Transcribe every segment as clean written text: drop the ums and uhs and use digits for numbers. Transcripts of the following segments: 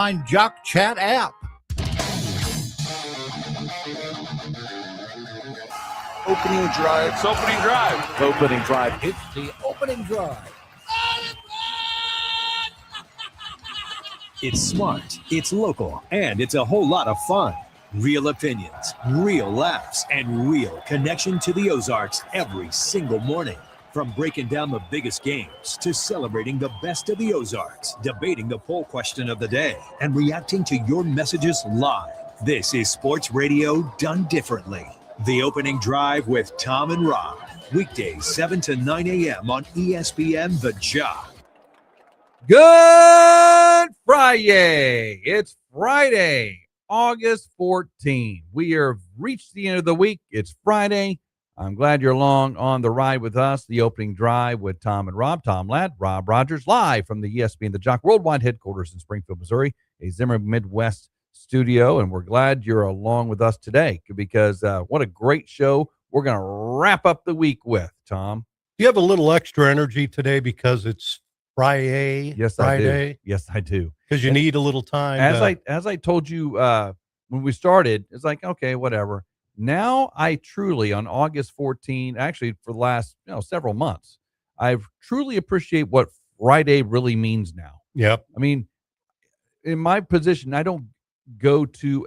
Jock Chat app. Opening drive. It's opening drive. Opening drive. It's the opening drive. It's smart, it's local, and it's a whole lot of fun. Real opinions, real laughs, and real connection to the Ozarks every single morning. From breaking down the biggest games to celebrating the best of the Ozarks, debating the poll question of the day, and reacting to your messages live. This is sports radio done differently. The Opening Drive with Tom and Rob. Weekdays 7 to 9 a.m. on ESPN The Jock. Good Friday. It's Friday, August 14th. We have reached the end of the week. It's Friday. I'm glad you're along on the ride with us. The Opening Drive with Tom and Rob. Tom Ladd, Rob Rodgers, live from the ESPN The Jock Worldwide headquarters in Springfield, Missouri, a Zimmer Midwest studio. And we're glad you're along with us today because what a great show we're going to wrap up the week with, Tom. You have a little extra energy today because it's Friday. Yes, Friday. I do. Yes, I do. Because you need a little time. As I told you when we started, it's like, okay, whatever. Now I truly, on August 14, actually for the last several months, I truly appreciate what Friday really means now. Yep. I mean, in my position, I don't go to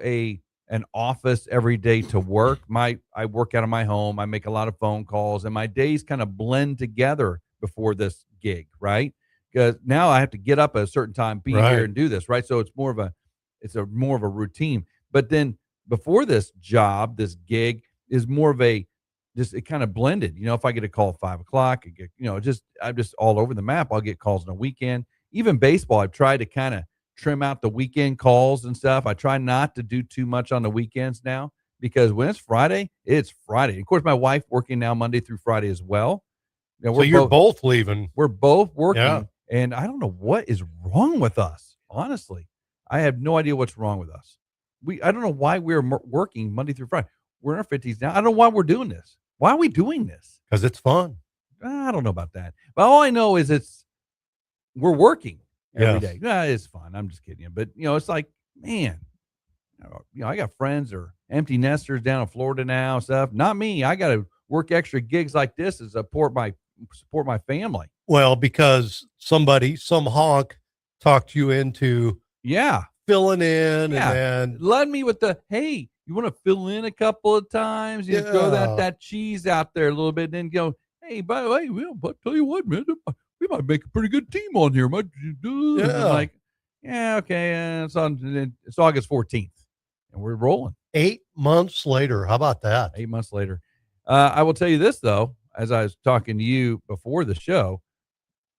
an office every day to work. I work out of my home. I make a lot of phone calls, and my days kind of blend together before this gig, right? Because now I have to get up at a certain time, be here and do this, right? So it's more of a routine. But then before this job, this gig is more of it kind of blended. If I get a call at 5 o'clock, I get, I'm just all over the map. I'll get calls on the weekend. Even baseball, I've tried to kind of trim out the weekend calls and stuff. I try not to do too much on the weekends now because when it's Friday, it's Friday. Of course, my wife working now Monday through Friday as well. So you're both leaving. We're both working. Yeah. And I don't know what is wrong with us. Honestly, I have no idea what's wrong with us. I don't know why we're working Monday through Friday. We're in our 50s now. I don't know why we're doing this. Why are we doing this? Because it's fun. I don't know about that. But all I know is we're working every day. It's fun. I'm just kidding you. But, it's like, man, I got friends or empty nesters down in Florida now and stuff. Not me. I got to work extra gigs like this to support my family. Well, because some honk talked you into filling in and then led me with hey, you want to fill in a couple of times? You throw that cheese out there a little bit, and then go, hey, by the way, I'll tell you what, man, we might make a pretty good team on here. Might you do? Yeah. Like, okay, it's August 14th, and we're rolling. 8 months later. How about that? 8 months later. I will tell you this, though, as I was talking to you before the show,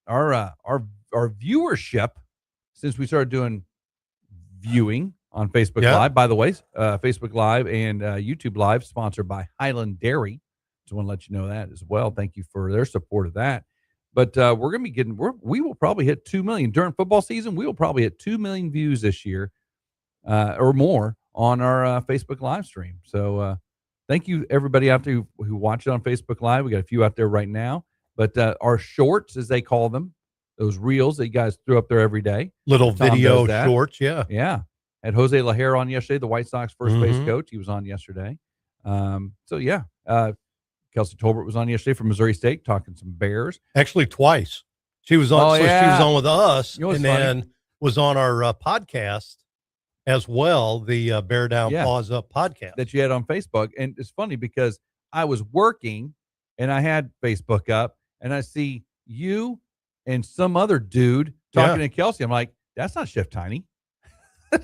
our viewership, since we started doing viewing on Facebook Live, by the way, Facebook Live and YouTube Live, sponsored by Highland Dairy. Just want to let you know that as well. Thank you for their support of that. But we're going to be we will probably hit 2 million during football season. We will probably hit 2 million views this year or more on our Facebook live stream. So thank you, everybody out there who watch it on Facebook Live. We got a few out there right now. But our shorts, as they call them, those reels that you guys threw up there every day. Little video shorts, Yeah. Had Jose Lajera on yesterday, the White Sox first base coach. He was on yesterday. Kelsey Tolbert was on yesterday from Missouri State talking some Bears. Actually, twice. She was on. She was on with us, then was on our podcast as well. The Bear Down, Paws Up podcast that you had on Facebook. And it's funny because I was working and I had Facebook up, and I see you and some other dude talking to Kelsey. I'm like, that's not Chef Tiny.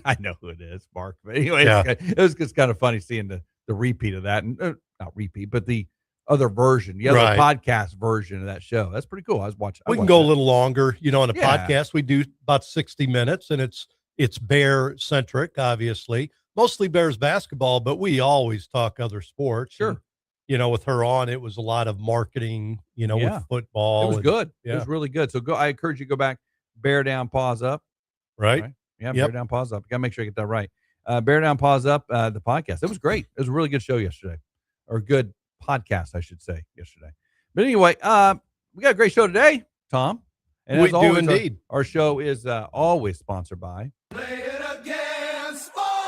I know who it is, Mark. But anyway, it was just kind of funny seeing the repeat of that, and not repeat, but the other version, the other podcast version of that show. That's pretty cool. I was watching. We can go a little longer, on a podcast. We do about 60 minutes, and it's Bear centric, obviously, mostly Bears basketball, but we always talk other sports. Sure. And, with her on, it was a lot of marketing, with football. It was good. Yeah. It was really good. So I encourage you to go back, Bear Down, Paws Up. Right. Yeah. Bear Down, Paws Up. Got to make sure I get that right. Bear Down, Paws Up, the podcast. It was great. It was a really good show yesterday, or good podcast, I should say, yesterday. But anyway, we got a great show today, Tom. And we as always, do indeed. Our show is always sponsored by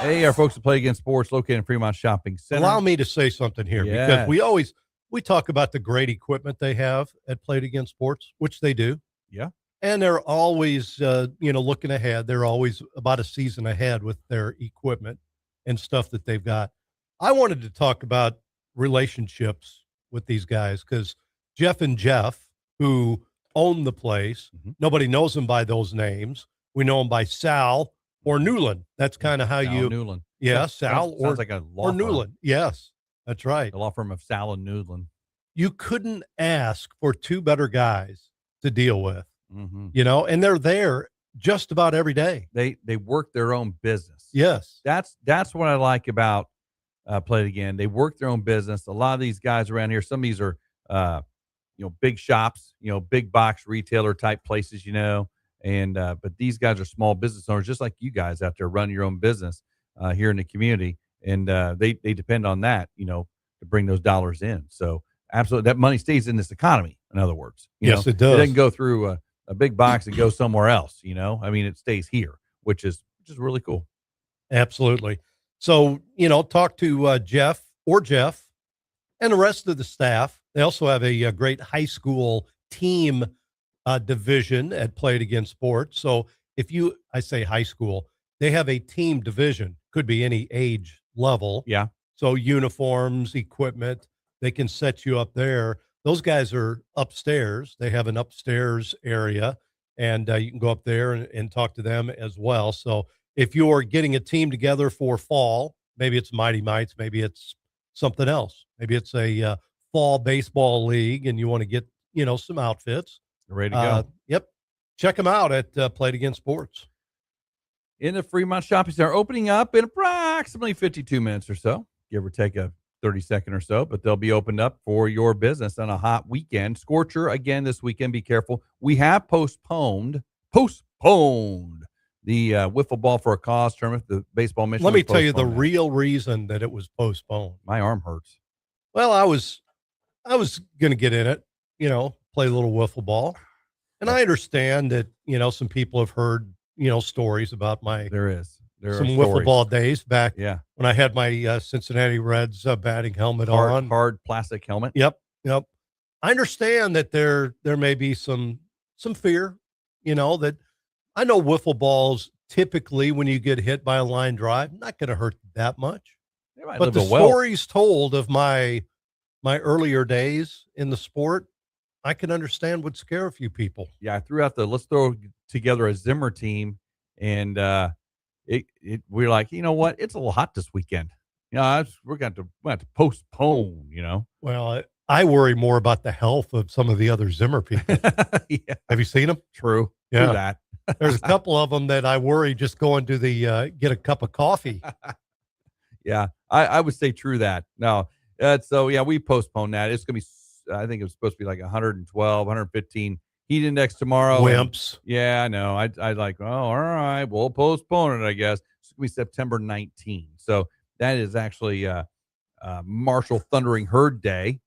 Hey, our folks that Play Against Sports, located in Fremont Shopping Center. Allow me to say something here because we talk about the great equipment they have at Played Against Sports, which they do. Yeah. And they're always, looking ahead. They're always about a season ahead with their equipment and stuff that they've got. I wanted to talk about relationships with these guys because Jeff and Jeff, who own the place, nobody knows them by those names. We know them by Sal or Newland. That's kind of how Sal Newland. Yeah, Sal sounds like a law or firm. Newland. Yes, that's right. The law firm of Sal and Newland. You couldn't ask for two better guys to deal with, Mm-hmm. and they're there just about every day. They work their own business. Yes. That's what I like about Play It Again. They work their own business. A lot of these guys around here, some of these are, big shops, big box retailer type places, and but these guys are small business owners, just like you guys out there running your own business here in the community, and they depend on that, to bring those dollars in. So absolutely, that money stays in this economy. In other words, yes, it does. It doesn't go through a big box and go somewhere else. It stays here, which is really cool. Absolutely. So talk to Jeff and the rest of the staff. They also have a great high school team division at Play It Against Sports. So I say high school, they have a team division, could be any age level. Yeah. So uniforms, equipment, they can set you up there. Those guys are upstairs. They have an upstairs area, and you can go up there and talk to them as well. So if you're getting a team together for fall, maybe it's Mighty Mites, maybe it's something else. Maybe it's a fall baseball league and you want to get, some outfits. Ready to go. Yep. Check them out at Play It Against Sports. In the Fremont Shopping Center, opening up in approximately 52 minutes or so, give or take a 30-second or so, but they'll be opened up for your business on a hot weekend. Scorcher again this weekend. Be careful. We have postponed the wiffle ball for a cause tournament. The baseball mission. Let me tell you the real reason that it was postponed. My arm hurts. Well, I was going to get in it, play a little wiffle ball. And I understand that, some people have heard, stories about my some wiffle ball days back when I had my Cincinnati Reds batting helmet on. Hard plastic helmet. Yep. I understand that there may be some fear, that I know wiffle balls typically when you get hit by a line drive, not going to hurt that much. But the stories told of my earlier days in the sport, I can understand would scare a few people. Yeah, I threw out let's throw together a Zimmer team, and we're like, you know what? It's a little hot this weekend. We're going to have to postpone. Well, I worry more about the health of some of the other Zimmer people. Yeah. Have you seen them? True. Yeah. True that. There's a couple of them that I worry just going to the get a cup of coffee. Yeah, I would say true that. No, so yeah, we postponed that. It's going to be, I think it was supposed to be like 112, 115 heat index tomorrow. Wimps. Yeah, I know. I'd like, all right, we'll postpone it, I guess. It's going to be September 19. So that is actually Marshall Thundering Herd Day,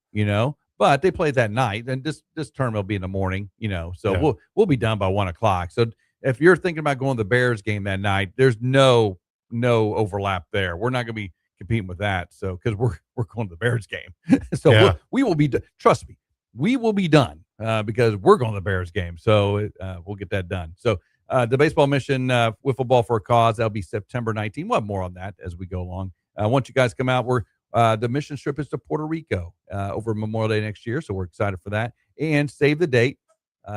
but they play that night, and this tournament will be in the morning, so we'll be done by 1:00. So if you're thinking about going to the Bears game that night, there's no overlap there. We're not going to be competing with that. So, because we're going to the Bears game. So we will be, trust me, we will be done because we're going to the Bears game. So we'll get that done. So the baseball mission, wiffle ball for a cause, that'll be September 19th. We'll have more on that as we go along. Once you guys come out, the mission trip is to Puerto Rico over Memorial Day next year. So we're excited for that. And save the date.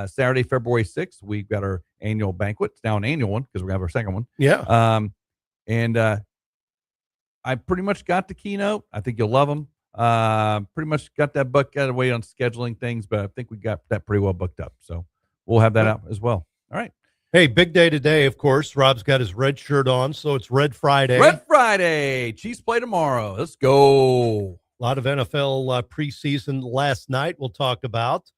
Saturday, February 6th, we've got our annual banquet. It's now an annual one because we're going to have our second one. Yeah. And I pretty much got the keynote. I think you'll love them. Pretty much got that book out of the way on scheduling things, but I think we got that pretty well booked up. So we'll have that out as well. All right. Hey, big day today, of course. Rob's got his red shirt on, so it's Red Friday. Red Friday. Chiefs play tomorrow. Let's go. A lot of NFL preseason last night we'll talk about.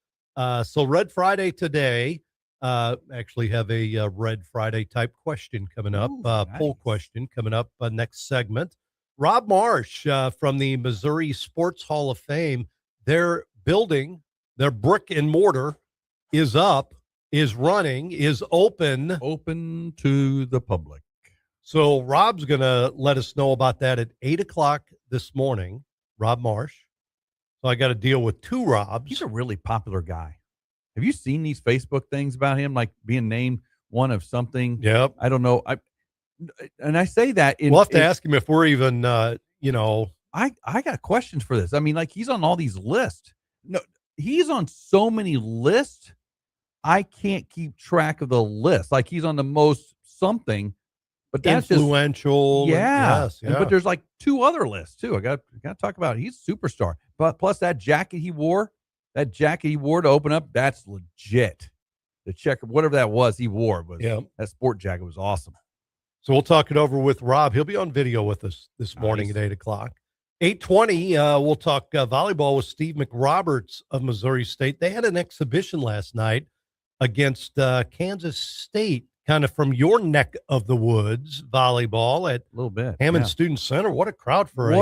So Red Friday today. Actually have a Red Friday type question coming up, nice. Poll question coming up next segment. Rob Marsh from the Missouri Sports Hall of Fame, their building, their brick and mortar is up, is running, is open to the public. So Rob's going to let us know about that at 8 o'clock this morning, Rob Marsh. So I got to deal with two Robs. He's a really popular guy. Have you seen these Facebook things about him, like being named one of something? Yep. I don't know. I say that we'll have to ask him if we're even, I got questions for this. I mean, like, he's on all these lists. No, he's on so many lists. I can't keep track of the list. Like, he's on the most something, but that's influential. Yes. Yeah. But there's like two other lists too. I got to talk about it. He's a superstar. But plus that jacket he wore to open up, that's legit. The checker, whatever that was he wore, that sport jacket was awesome. So we'll talk it over with Rob. He'll be on video with us this morning at 8 o'clock. 8:20, we'll talk volleyball with Steve McRoberts of Missouri State. They had an exhibition last night against Kansas State, kind of from your neck of the woods, volleyball at a little bit Hammond Student Center. What a crowd for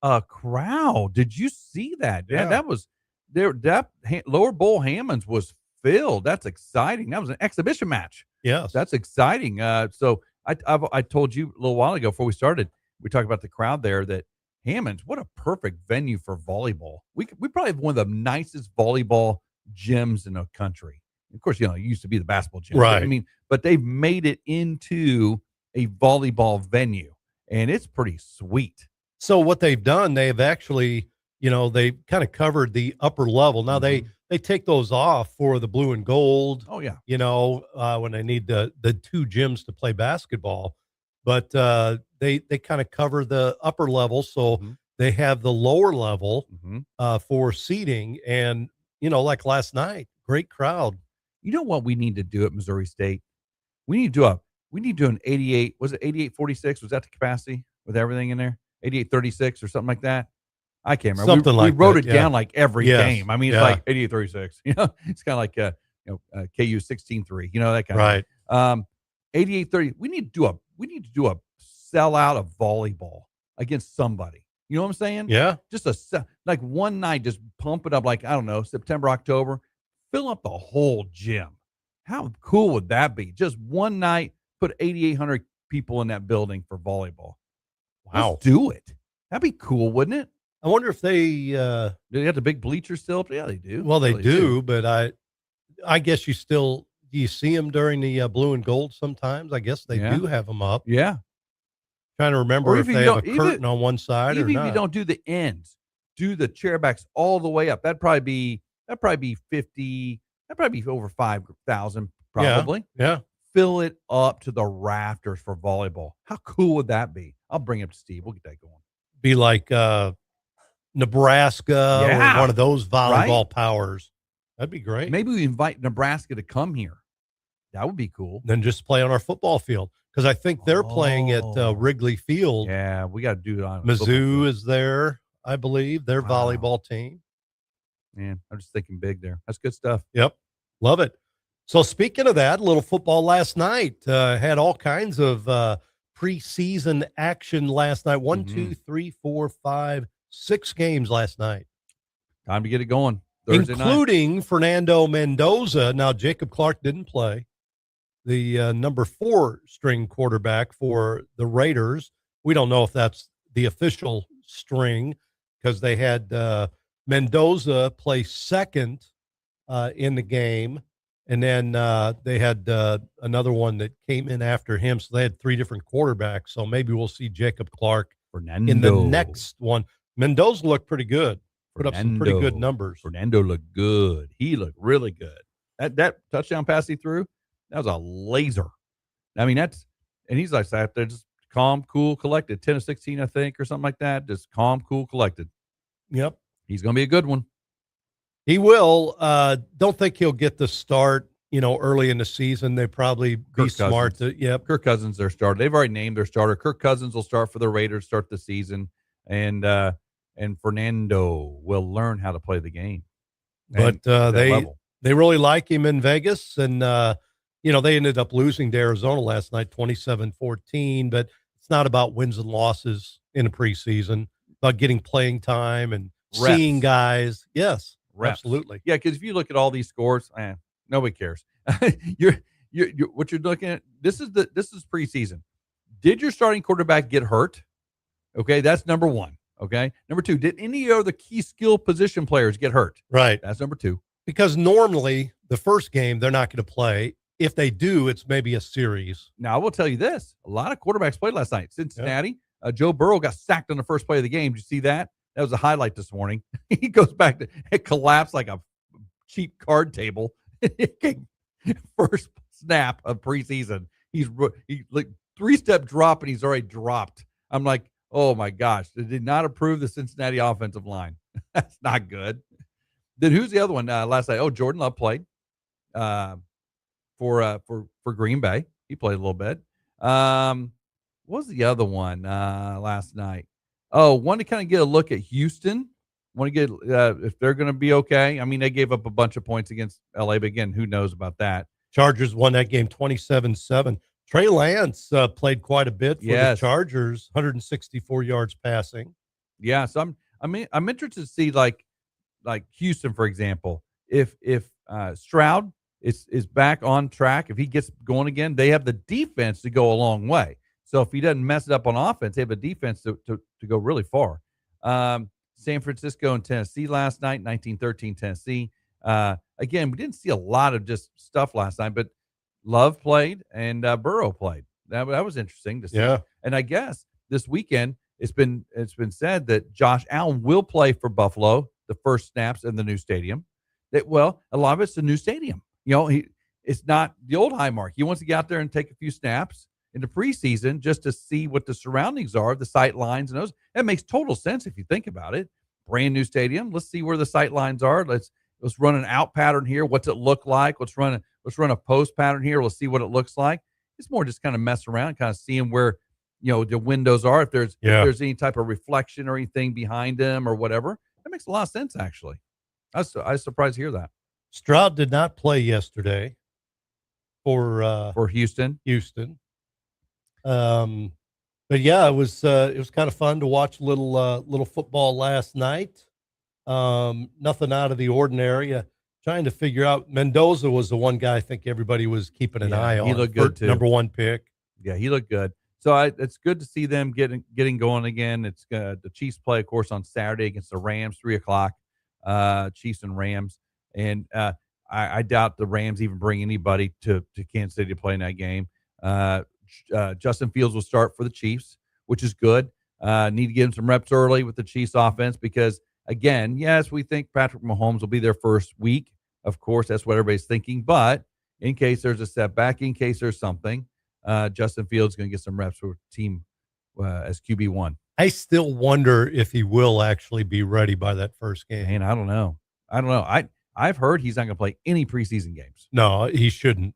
a crowd. Did you see that? Yeah. That was there. That lower bowl Hammonds was filled. That's exciting. That was an exhibition match. Yes. That's exciting. So I told you a little while ago before we started, we talked about the crowd there, that Hammonds, what a perfect venue for volleyball. We probably have one of the nicest volleyball gyms in the country. Of course, it used to be the basketball gym. Right. I mean, but they've made it into a volleyball venue, and it's pretty sweet. So what they've done, they've actually, they've kind of covered the upper level. Now they take those off for the blue and gold. Oh yeah. When they need the two gyms to play basketball, but they kind of cover the upper level. So they have the lower level for seating, and, like last night, great crowd. You know what we need to do at Missouri State? We need to do an 88. Was it 88-46? Was that the capacity with everything in there? 88-36 or something like that. I can't remember. Something we wrote that, it down like every game. I mean, it's like 88-36. It's kind of like KU 16-3. That kind right. of thing. 88-30. We need to do a sellout of volleyball against somebody. You know what I'm saying? Yeah. Just like one night, just pump it up, like, I don't know, September, October. Fill up the whole gym. How cool would that be? Just one night, put 8,800 people in that building for volleyball. Wow. Let's do it. That'd be cool, wouldn't it? I wonder if they do they have the big bleachers still up? Yeah, they do. Well, they do, but I guess do you see them during the blue and gold sometimes? I guess they do have them up. Yeah. Trying to remember if they have a curtain on one side or not. Even if you don't do the ends, do the chair backs all the way up. That'd probably be 50. That'd probably be over 5,000 probably. Yeah. Fill it up to the rafters for volleyball. How cool would that be? I'll bring it up to Steve. We'll get that going. Be like Nebraska or one of those volleyball powers. That'd be great. Maybe we invite Nebraska to come here. That would be cool. Then just play on our football field, because I think they're playing at Wrigley Field. Yeah, we got to do it on Mizzou is there, I believe, their volleyball team. Man, I'm just thinking big there. That's good stuff. Yep. Love it. So speaking of that, a little football last night, had all kinds of preseason action last night. 1, 2, 3, 4, 5, 6 games last night. Time to get it going. Thursday including night. Fernando Mendoza. Now, Jacob Clark didn't play. The number 4 string quarterback for the Raiders. We don't know if that's the official string, because they had Mendoza play second in the game. And then they had another one that came in after him. So they had 3 different quarterbacks. So maybe we'll see Jacob Clark in the next one. Mendoza looked pretty good. Put up some pretty good numbers. Fernando looked good. He looked really good. That touchdown pass he threw, that was a laser. I mean, and he's like sat there just calm, cool, collected. 10 of 16, I think, or something like that. Just calm, cool, collected. Yep. He's going to be a good one. He will. Don't think he'll get the start, early in the season. They probably be smart. Kirk Cousins, their starter. They've already named their starter. Kirk Cousins will start for the Raiders, start the season. And Fernando will learn how to play the game. But they really like him in Vegas. And, they ended up losing to Arizona last night, 27-14. But it's not about wins and losses in a preseason. It's about getting playing time and seeing guys. Yes. Reps. Absolutely. Yeah, because if you look at all these scores, nobody cares. You're what you're looking at. This is preseason. Did your starting quarterback get hurt? Okay, that's number one. Okay, number two, did any of the key skill position players get hurt? Right. That's number two. Because normally the first game they're not going to play. If they do, it's maybe a series. Now, I will tell you this. A lot of quarterbacks played last night. Cincinnati, Joe Burrow got sacked on the first play of the game. Did you see that? That was a highlight this morning. He goes back to it collapsed like a cheap card table. First snap of preseason. He like 3-step drop, and he's already dropped. I'm like, oh, my gosh. They did not approve the Cincinnati offensive line. That's not good. Then who's the other one last night? Oh, Jordan Love played for Green Bay. He played a little bit. What was the other one last night? Oh, want to kind of get a look at Houston. Want to get if they're going to be okay. I mean, they gave up a bunch of points against LA, but again, who knows about that? Chargers won that game 27-7. Trey Lance played quite a bit for the Chargers, 164 yards passing. Yeah, so I'm interested to see like Houston, for example. If Stroud is back on track, if he gets going again, they have the defense to go a long way. So if he doesn't mess it up on offense, they have a defense to go really far. San Francisco and Tennessee last night, 19-13 Tennessee. Again, we didn't see a lot of just stuff last night, but Love played and Burrow played. That was interesting to see. Yeah. And I guess this weekend it's been said that Josh Allen will play for Buffalo the first snaps in the new stadium. A lot of it's the new stadium. It's not the old Highmark. He wants to get out there and take a few snaps in the preseason just to see what the surroundings are, the sight lines and those. That makes total sense if you think about it. Brand new stadium. Let's see where the sight lines are. Let's run an out pattern here. What's it look like? Let's run a post pattern here. Let's see what it looks like. It's more just kind of mess around, kind of seeing where the windows are. If there's any type of reflection or anything behind them or whatever. That makes a lot of sense, actually. I was surprised to hear that. Stroud did not play yesterday for Houston. But yeah, it was kind of fun to watch little football last night. Nothing out of the ordinary. Trying to figure out, Mendoza was the one guy I think everybody was keeping an eye on. He looked good too. Number one pick. Yeah, he looked good. So it's good to see them getting going again. It's the Chiefs play, of course, on Saturday against the Rams, 3:00. Chiefs and Rams, and I doubt the Rams even bring anybody to Kansas City to play in that game. Justin Fields will start for the Chiefs, which is good. Need to give him some reps early with the Chiefs offense because, again, yes, we think Patrick Mahomes will be their first week. Of course, that's what everybody's thinking. But in case there's a setback, in case there's something, Justin Fields is going to get some reps for the team as QB1. I still wonder if he will actually be ready by that first game. Man, I don't know. I've heard he's not going to play any preseason games. No, he shouldn't.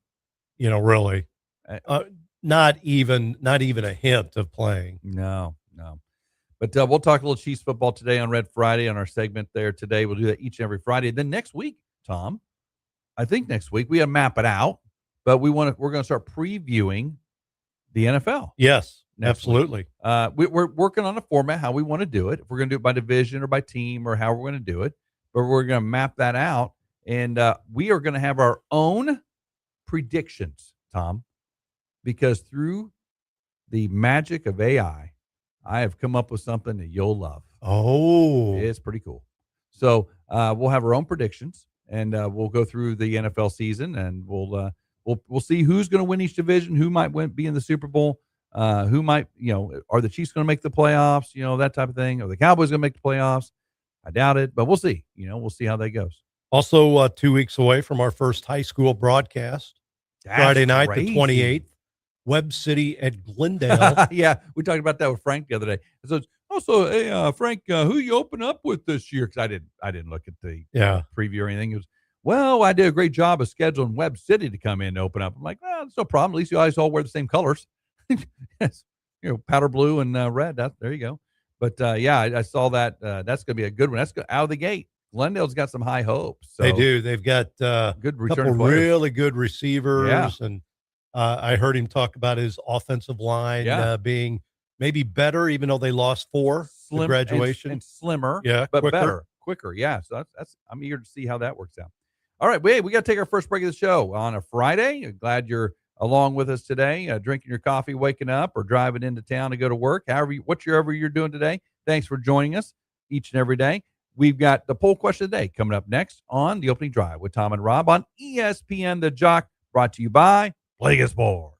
Really. Not even a hint of playing. No. But we'll talk a little Chiefs football today on Red Friday on our segment there today. We'll do that each and every Friday. Then next week, Tom, I think next week we got to map it out, but we're going to start previewing the NFL. Yes, absolutely. We're working on a format, how we want to do it. If we're going to do it by division or by team or how we're going to do it, but we're going to map that out. And we are going to have our own predictions, Tom, because through the magic of AI, I have come up with something that you'll love. Oh, it's pretty cool. So we'll have our own predictions, and we'll go through the NFL season, and we'll see who's going to win each division, who might be in the Super Bowl, who might, are the Chiefs going to make the playoffs, that type of thing, or the Cowboys going to make the playoffs? I doubt it, but we'll see. We'll see how that goes. Also, 2 weeks away from our first high school broadcast, Friday night, the 28th. Webb City at Glendale. Yeah, we talked about that with Frank the other day. So hey, Frank, who you open up with this year? Because I didn't look at the preview or anything. It was, I did a great job of scheduling Webb City to come in and open up. I'm like, it's no problem. At least you guys all wear the same colors. Yes, powder blue and red. There you go. But I saw that. That's going to be a good one. That's out of the gate. Glendale's got some high hopes. So they do. They've got good return couple players. Really good receivers and. I heard him talk about his offensive line being maybe better, even though they lost 4 to graduation. And slimmer, but quicker. Yeah, so that's I'm eager to see how that works out. All right, we got to take our first break of the show on a Friday. I'm glad you're along with us today, drinking your coffee, waking up, or driving into town to go to work. Whatever you're doing today, thanks for joining us each and every day. We've got the poll question of the day coming up next on The Opening Drive with Tom and Rob on ESPN The Jock, brought to you by Vegas Sports.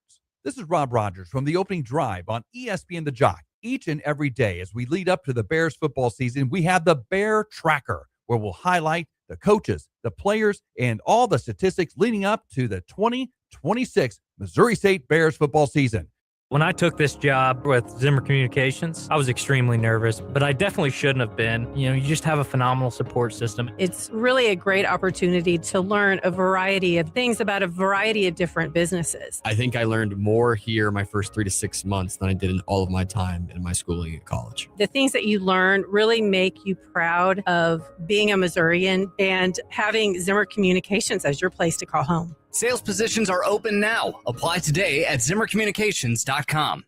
This is Rob Rodgers from The Opening Drive on ESPN The Jock. Each and every day as we lead up to the Bears football season, we have the Bear Tracker, where we'll highlight the coaches, the players, and all the statistics leading up to the 2026 Missouri State Bears football season. When I took this job with Zimmer Communications, I was extremely nervous, but I definitely shouldn't have been. You just have a phenomenal support system. It's really a great opportunity to learn a variety of things about a variety of different businesses. I think I learned more here my first 3 to 6 months than I did in all of my time in my schooling at college. The things that you learn really make you proud of being a Missourian and having Zimmer Communications as your place to call home. Sales positions are open now. Apply today at ZimmerCommunications.com.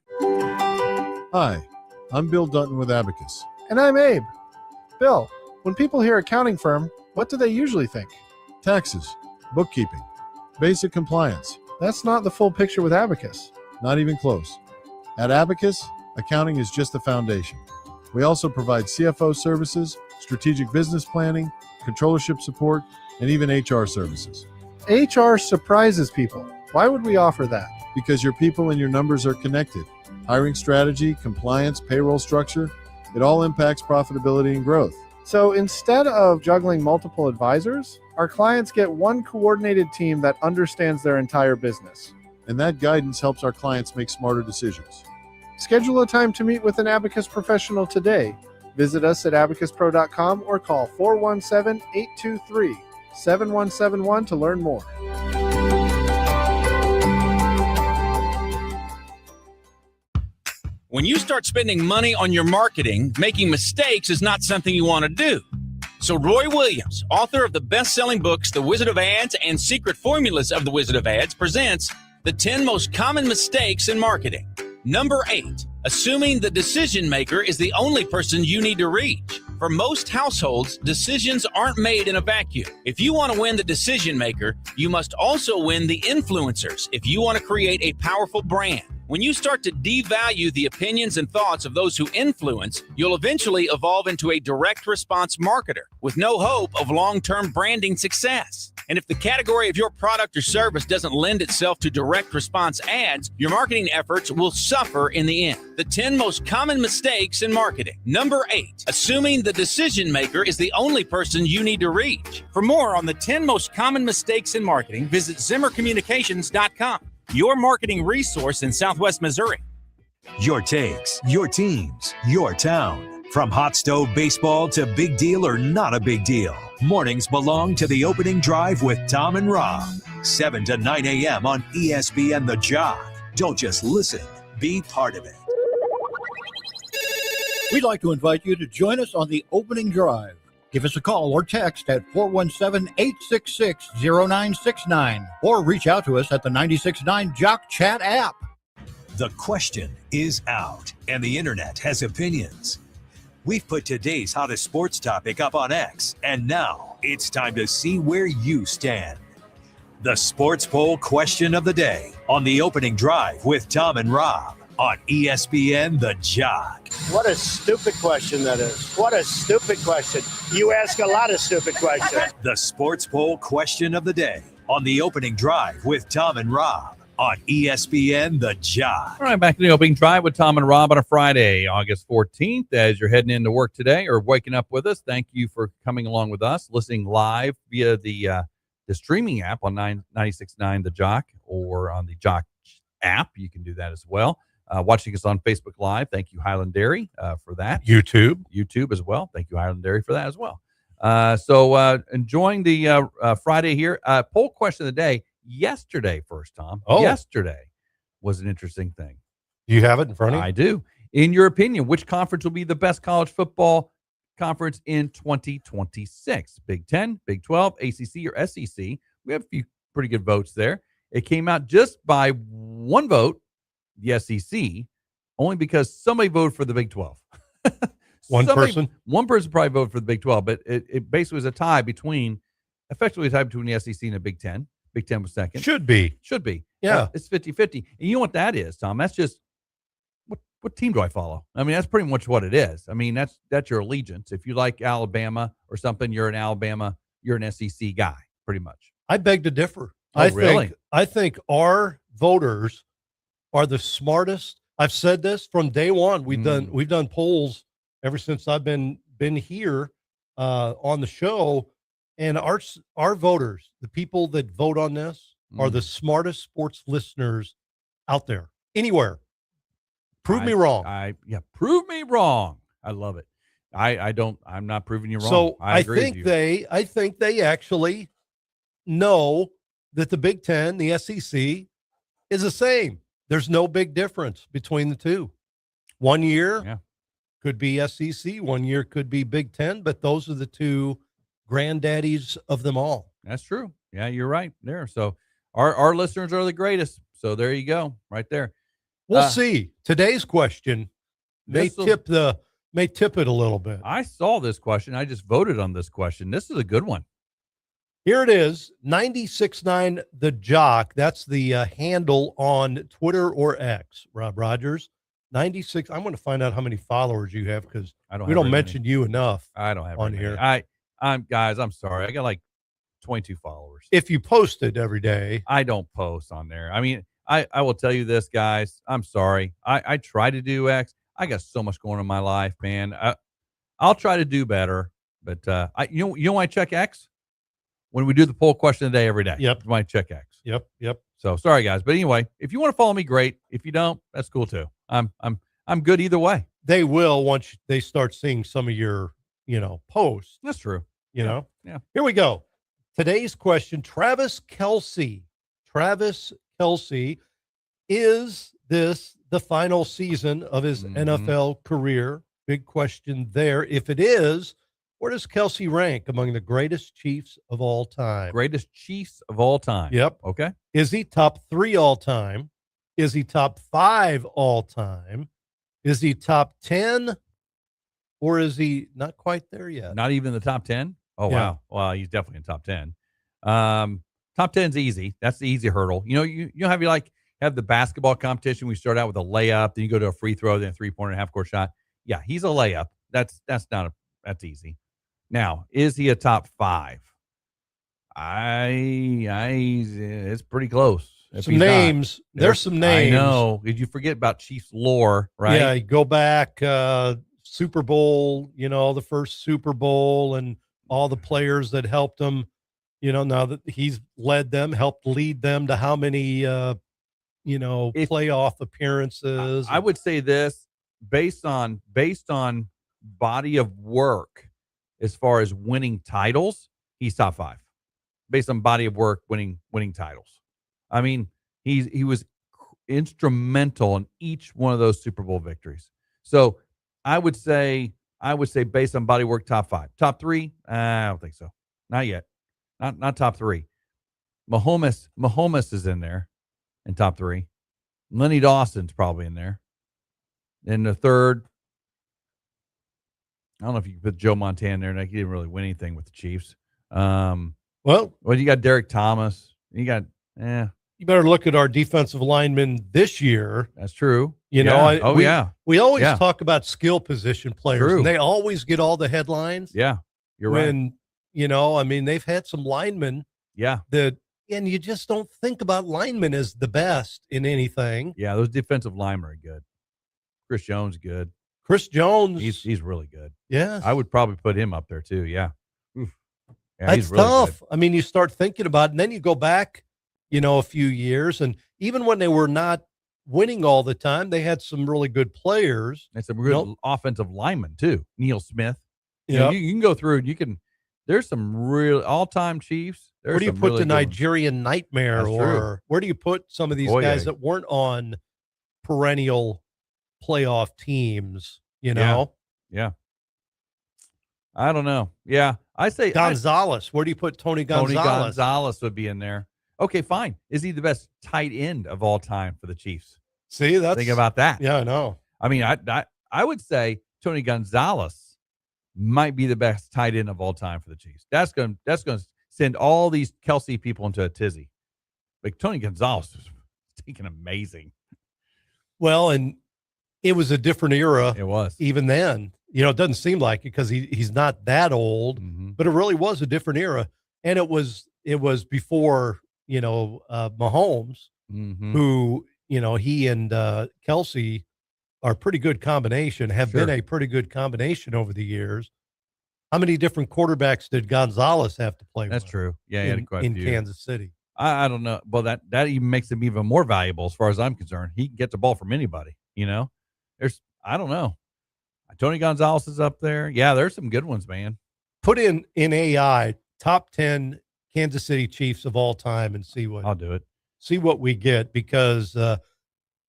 Hi, I'm Bill Dutton with Abacus. And I'm Abe. Bill, when people hear accounting firm, what do they usually think? Taxes, bookkeeping, basic compliance. That's not the full picture with Abacus. Not even close. At Abacus, accounting is just the foundation. We also provide CFO services, strategic business planning, controllership support, and even HR services. HR surprises people. Why would we offer that? Because your people and your numbers are connected. Hiring strategy, compliance, payroll structure, it all impacts profitability and growth. So instead of juggling multiple advisors, our clients get one coordinated team that understands their entire business. And that guidance helps our clients make smarter decisions. Schedule a time to meet with an Abacus professional today. Visit us at abacuspro.com or call 417-823-7171 to learn more. When you start spending money on your marketing, making mistakes is not something you want to do. So Roy Williams, author of the best-selling books The Wizard of Ads and Secret Formulas of the Wizard of Ads, presents the 10 most common mistakes in marketing. Number 8, assuming the decision maker is the only person you need to reach. For most households, decisions aren't made in a vacuum. If you want to win the decision maker, you must also win the influencers if you want to create a powerful brand. When you start to devalue the opinions and thoughts of those who influence, you'll eventually evolve into a direct response marketer with no hope of long-term branding success. And if the category of your product or service doesn't lend itself to direct response ads, your marketing efforts will suffer in the end. The 10 most common mistakes in marketing. Number 8, assuming the decision maker is the only person you need to reach. For more on the 10 most common mistakes in marketing, visit ZimmerCommunications.com. Your marketing resource in Southwest Missouri. Your takes, your teams, your town. From hot stove baseball to big deal or not a big deal. Mornings belong to The Opening Drive with Tom and Rob. 7 to 9 a.m. on ESPN The Jock. Don't just listen, be part of it. We'd like to invite you to join us on The Opening Drive. Give us a call or text at 417-866-0969 or reach out to us at the 96.9 Jock Chat app. The question is out, and the internet has opinions. We've put today's hottest sports topic up on X, and now it's time to see where you stand. The Sports Poll Question of the Day on The Opening Drive with Tom and Rob on ESPN The Jock. What a stupid question that is. What a stupid question. You ask a lot of stupid questions. The Sports Poll Question of the Day on The Opening Drive with Tom and Rob on ESPN The Jock. All right, back to The Opening Drive with Tom and Rob on a Friday, August 14th. As you're heading into work today or waking up with us, thank you for coming along with us, listening live via the streaming app on 96.9 The Jock or on the Jock app. You can do that as well. Watching us on Facebook Live, thank you, Highland Dairy, for that. YouTube as well. Thank you, Highland Dairy, for that as well. So enjoying the Friday here. Poll question of the day. Yesterday, first, Tom. Oh. Yesterday was an interesting thing. You have it in front of you? I do. In your opinion, which conference will be the best college football conference in 2026? Big 10, Big 12, ACC, or SEC? We have a few pretty good votes there. It came out just by one vote, the SEC, only because somebody voted for the Big 12. One person probably voted for the Big 12, but it basically was effectively a tie between the SEC and the Big 10. Big 10 was second. Should be. Yeah. It's 50-50. And you know what that is, Tom? That's just what team do I follow? I mean, that's pretty much what it is. I mean, that's your allegiance. If you like Alabama or something, you're an SEC guy, pretty much. I beg to differ. Oh, really? I think our voters are the smartest. I've said this from day one. We've done polls ever since I've been here on the show, and our voters, the people that vote on this, are the smartest sports listeners out there anywhere. Prove me wrong. Prove me wrong. I love it. I'm not proving you wrong. So I agree with you. I think they actually know that the Big Ten, the SEC, is the same. There's no big difference between the two. 1 year could be SEC, 1 year could be Big Ten, but those are the two granddaddies of them all. That's true. Yeah, you're right there. So our listeners are the greatest. So there you go, right there. We'll see. Today's question may tip it a little bit. I saw this question. I just voted on this question. This is a good one. Here it is, 96.9 The Jock. That's the handle on Twitter or X, Rob Rodgers. 96. I'm going to find out how many followers you have because we don't mention you enough. I don't have on here. I'm sorry. I got like 22 followers. If you posted every day. I don't post on there. I mean, I will tell you this, guys. I'm sorry. I try to do X. I got so much going on in my life, man. I'll try to do better. But you know why I check X? When we do the poll question of the day every day. Yep. When I check X. Yep. So sorry, guys. But anyway, if you want to follow me, great. If you don't, that's cool too. I'm good either way. They will once they start seeing some of your, posts. That's true. You know? Yeah. Here we go. Today's question, Travis Kelce, is this the final season of his NFL career? Big question there. If it is, where does Kelce rank among the greatest Chiefs of all time? Greatest Chiefs of all time. Yep. Okay. Is he top 3 all time? Is he top 5 all time? Is he top 10? Or is he not quite there yet? Not even the top 10? Oh, Yeah. wow. Well, he's definitely in top 10. Top 10's easy. That's the easy hurdle. You have the basketball competition. We start out with a layup, then you go to a free throw, then a 3-pointer, half-court shot. Yeah, he's a layup. That's easy. Now, is he a top 5? It's pretty close. If Some he's not, names. There's some names. I know. Did you forget about Chiefs lore, right? Yeah, you go back Super Bowl, the first Super Bowl and all the players that helped him, now that he's led them, helped lead them to how many, playoff appearances. I would say this based on body of work as far as winning titles, he's top 5. Based on body of work, winning titles. I mean, he was instrumental in each one of those Super Bowl victories. So I would say based on body work, top 5. Top 3, I don't think so. Not yet. Not top 3. Mahomes is in there in top 3. Lenny Dawson's probably in there. In the third, I don't know if you could put Joe Montana in there. He didn't really win anything with the Chiefs. Well, you got Derek Thomas. You got, You better look at our defensive linemen this year. That's true. We always Yeah. talk about skill position players, True. and they always get all the headlines. Yeah, you're right. They've had some linemen. Yeah. And you just don't think about linemen as the best in anything. Yeah, those defensive linemen are good. Chris Jones good. Chris Jones, he's really good. Yeah, I would probably put him up there too. Yeah. Oof. Yeah, that's he's really tough. good. I mean, you start thinking about it, and then you go back, a few years, and even when they were not winning all the time, they had some really good players. And some real offensive linemen too. Neil Smith. Yeah, you can go through and there's some real all-time Chiefs. Where do you put the Nigerian Nightmare, or where do you put some of these guys that weren't on perennial playoff teams? Yeah. I don't know. Yeah, I say Gonzalez. Where do you put Tony Gonzalez? Tony Gonzalez would be in there. Okay, fine. Is he the best tight end of all time for the Chiefs? See, think about that. Yeah, I know. I mean, I would say Tony Gonzalez might be the best tight end of all time for the Chiefs. That's going to send all these Kelce people into a tizzy. Like Tony Gonzalez freaking amazing. Well, and it was a different era. It was. Even then. It doesn't seem like it because he's not that old, but it really was a different era. And it was before, Mahomes, who, he and Kelsey are a pretty good combination, have been a pretty good combination over the years. How many different quarterbacks did Gonzalez have to play with? That's true. Yeah, he had quite a in few. Kansas City. I don't know. Well, that even makes him even more valuable as far as I'm concerned. He can get the ball from anybody, I don't know. Tony Gonzalez is up there. Yeah, there's some good ones, man. Put in AI top 10 Kansas City Chiefs of all time and see what I'll do it. See what we get, because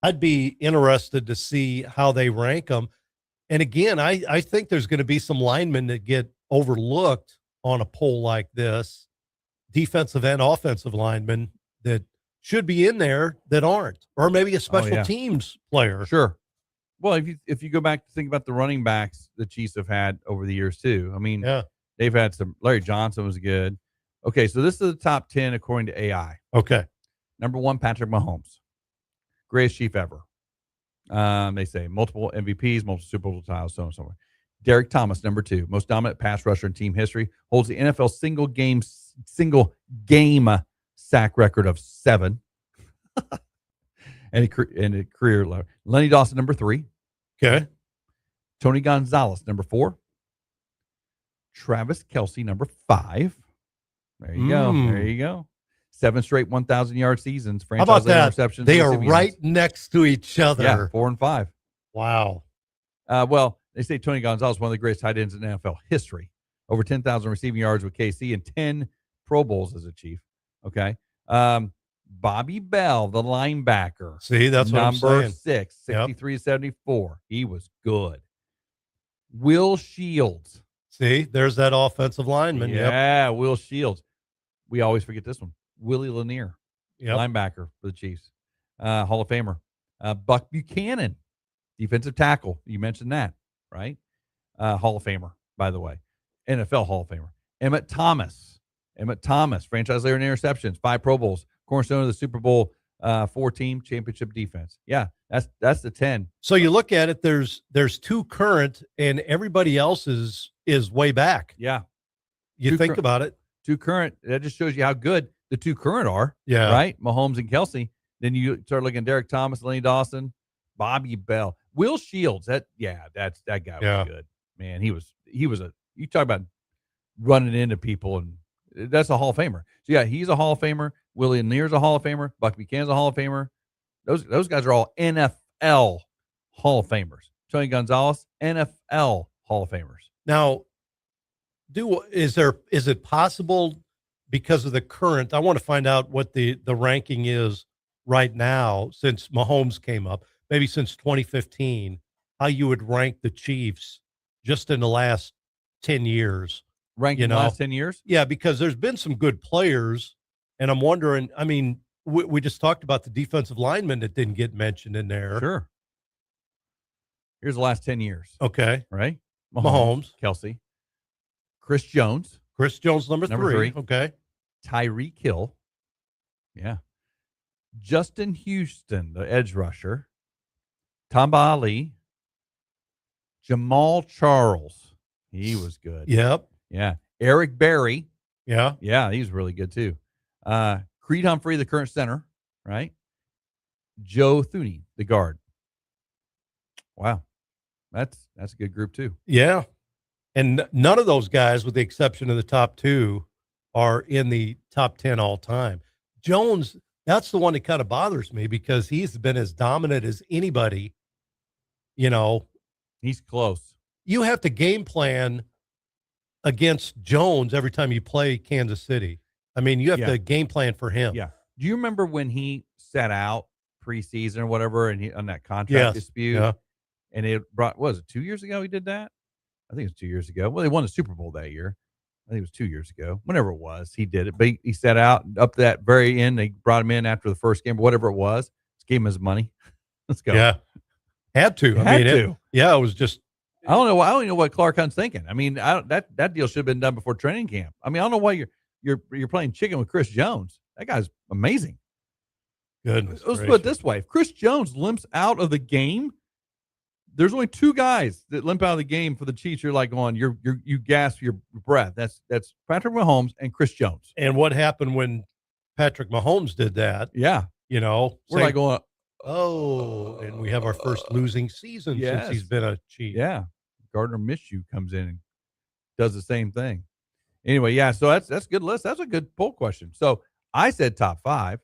I'd be interested to see how they rank them. And again, I think there's going to be some linemen that get overlooked on a poll like this, defensive and offensive linemen that should be in there that aren't, or maybe a special teams player. Sure. Well, if you go back to think about the running backs the Chiefs have had over the years too. I mean, they've had some. Larry Johnson was good. Okay, so this is the top 10 according to AI. Okay. Number 1, Patrick Mahomes, greatest Chief ever. They say multiple MVPs, multiple Super Bowl titles, so on and so on. Derek Thomas, number 2, most dominant pass rusher in team history, holds the NFL single game sack record of 7. and a career low. Lenny Dawson, number 3. Okay. Tony Gonzalez, number 4. Travis Kelce, number 5. There you go. There you go. 7 straight 1,000-yard seasons. How about that? Interceptions. They are right next to each other. Yeah, 4 and 5. Wow. Well, they say Tony Gonzalez, one of the greatest tight ends in NFL history. Over 10,000 receiving yards with KC and 10 Pro Bowls as a Chief. Okay. Bobby Bell, the linebacker. See, that's what I'm saying. Number 6, 63-74. He was good. Will Shields. See, there's that offensive lineman. Yeah, Will Shields. We always forget this one. Willie Lanier, linebacker for the Chiefs. Hall of Famer. Buck Buchanan, defensive tackle. You mentioned that, right? Hall of Famer, by the way. NFL Hall of Famer. Emmett Thomas, franchise leader in interceptions, 5 Pro Bowls, cornerstone of the Super Bowl 4 team championship defense. Yeah, that's the 10. So you look at it, there's 2 current, and everybody else is way back. Yeah. You think about it. 2 current, that just shows you how good the 2 current are. Yeah. Right? Mahomes and Kelsey. Then you start looking at Derek Thomas, Lenny Dawson, Bobby Bell. Will Shields, that guy was good. Man, he was you talk about running into people, and that's a Hall of Famer. So yeah, he's a Hall of Famer. Willie Lanier's a Hall of Famer. Buck Buchanan's a Hall of Famer. Those guys are all NFL Hall of Famers. Tony Gonzalez, NFL Hall of Famers. Now, is it possible, because of the current, I want to find out what the ranking is right now since Mahomes came up, maybe since 2015, how you would rank the Chiefs just in the last 10 years. Ranking the last 10 years? Yeah, because there's been some good players, and I'm wondering, I mean, we just talked about the defensive lineman that didn't get mentioned in there. Sure. Here's the last 10 years. Okay. Right? Mahomes. Kelsey. Chris Jones, number 3. Okay. Tyreek Hill. Yeah. Justin Houston, the edge rusher. Tamba Ali. Jamal Charles. He was good. Yep. Yeah. Eric Berry. Yeah. Yeah, he was really good too. Creed Humphrey, the current center, right? Joe Thuney, the guard. Wow. That's a good group too. Yeah. And none of those guys, with the exception of the top 2, are in the top 10 all time. Jones, that's the one that kind of bothers me, because he's been as dominant as anybody. He's close. You have to game plan against Jones every time you play Kansas City. I mean, you have to game plan for him. Yeah. Do you remember when he sat out preseason or whatever, and he on that contract dispute? Yeah. And it brought, what was it, 2 years ago he did that? I think it was 2 years ago. Well, they won the Super Bowl that year. I think it was 2 years ago. Whenever it was, he did it. But he sat out up to that very end. They brought him in after the first game, or whatever it was. Just gave him his money. Let's go. Yeah. Had to. It was just. I don't know. I don't know what Clark Hunt's thinking. I mean, that deal should have been done before training camp. I mean, I don't know why you're playing chicken with Chris Jones. That guy's amazing. Goodness Let's put gracious. it this way. If Chris Jones limps out of the game, there's only two guys that limp out of the game for the Chiefs. You're like going, you gasp your breath. That's Patrick Mahomes and Chris Jones. And what happened when Patrick Mahomes did that? Yeah. We're like going, and we have our first losing season since he's been a Chief. Yeah. Gardner Minshew comes in and does the same thing. Anyway, yeah, so that's a good list. That's a good poll question. So I said top 5.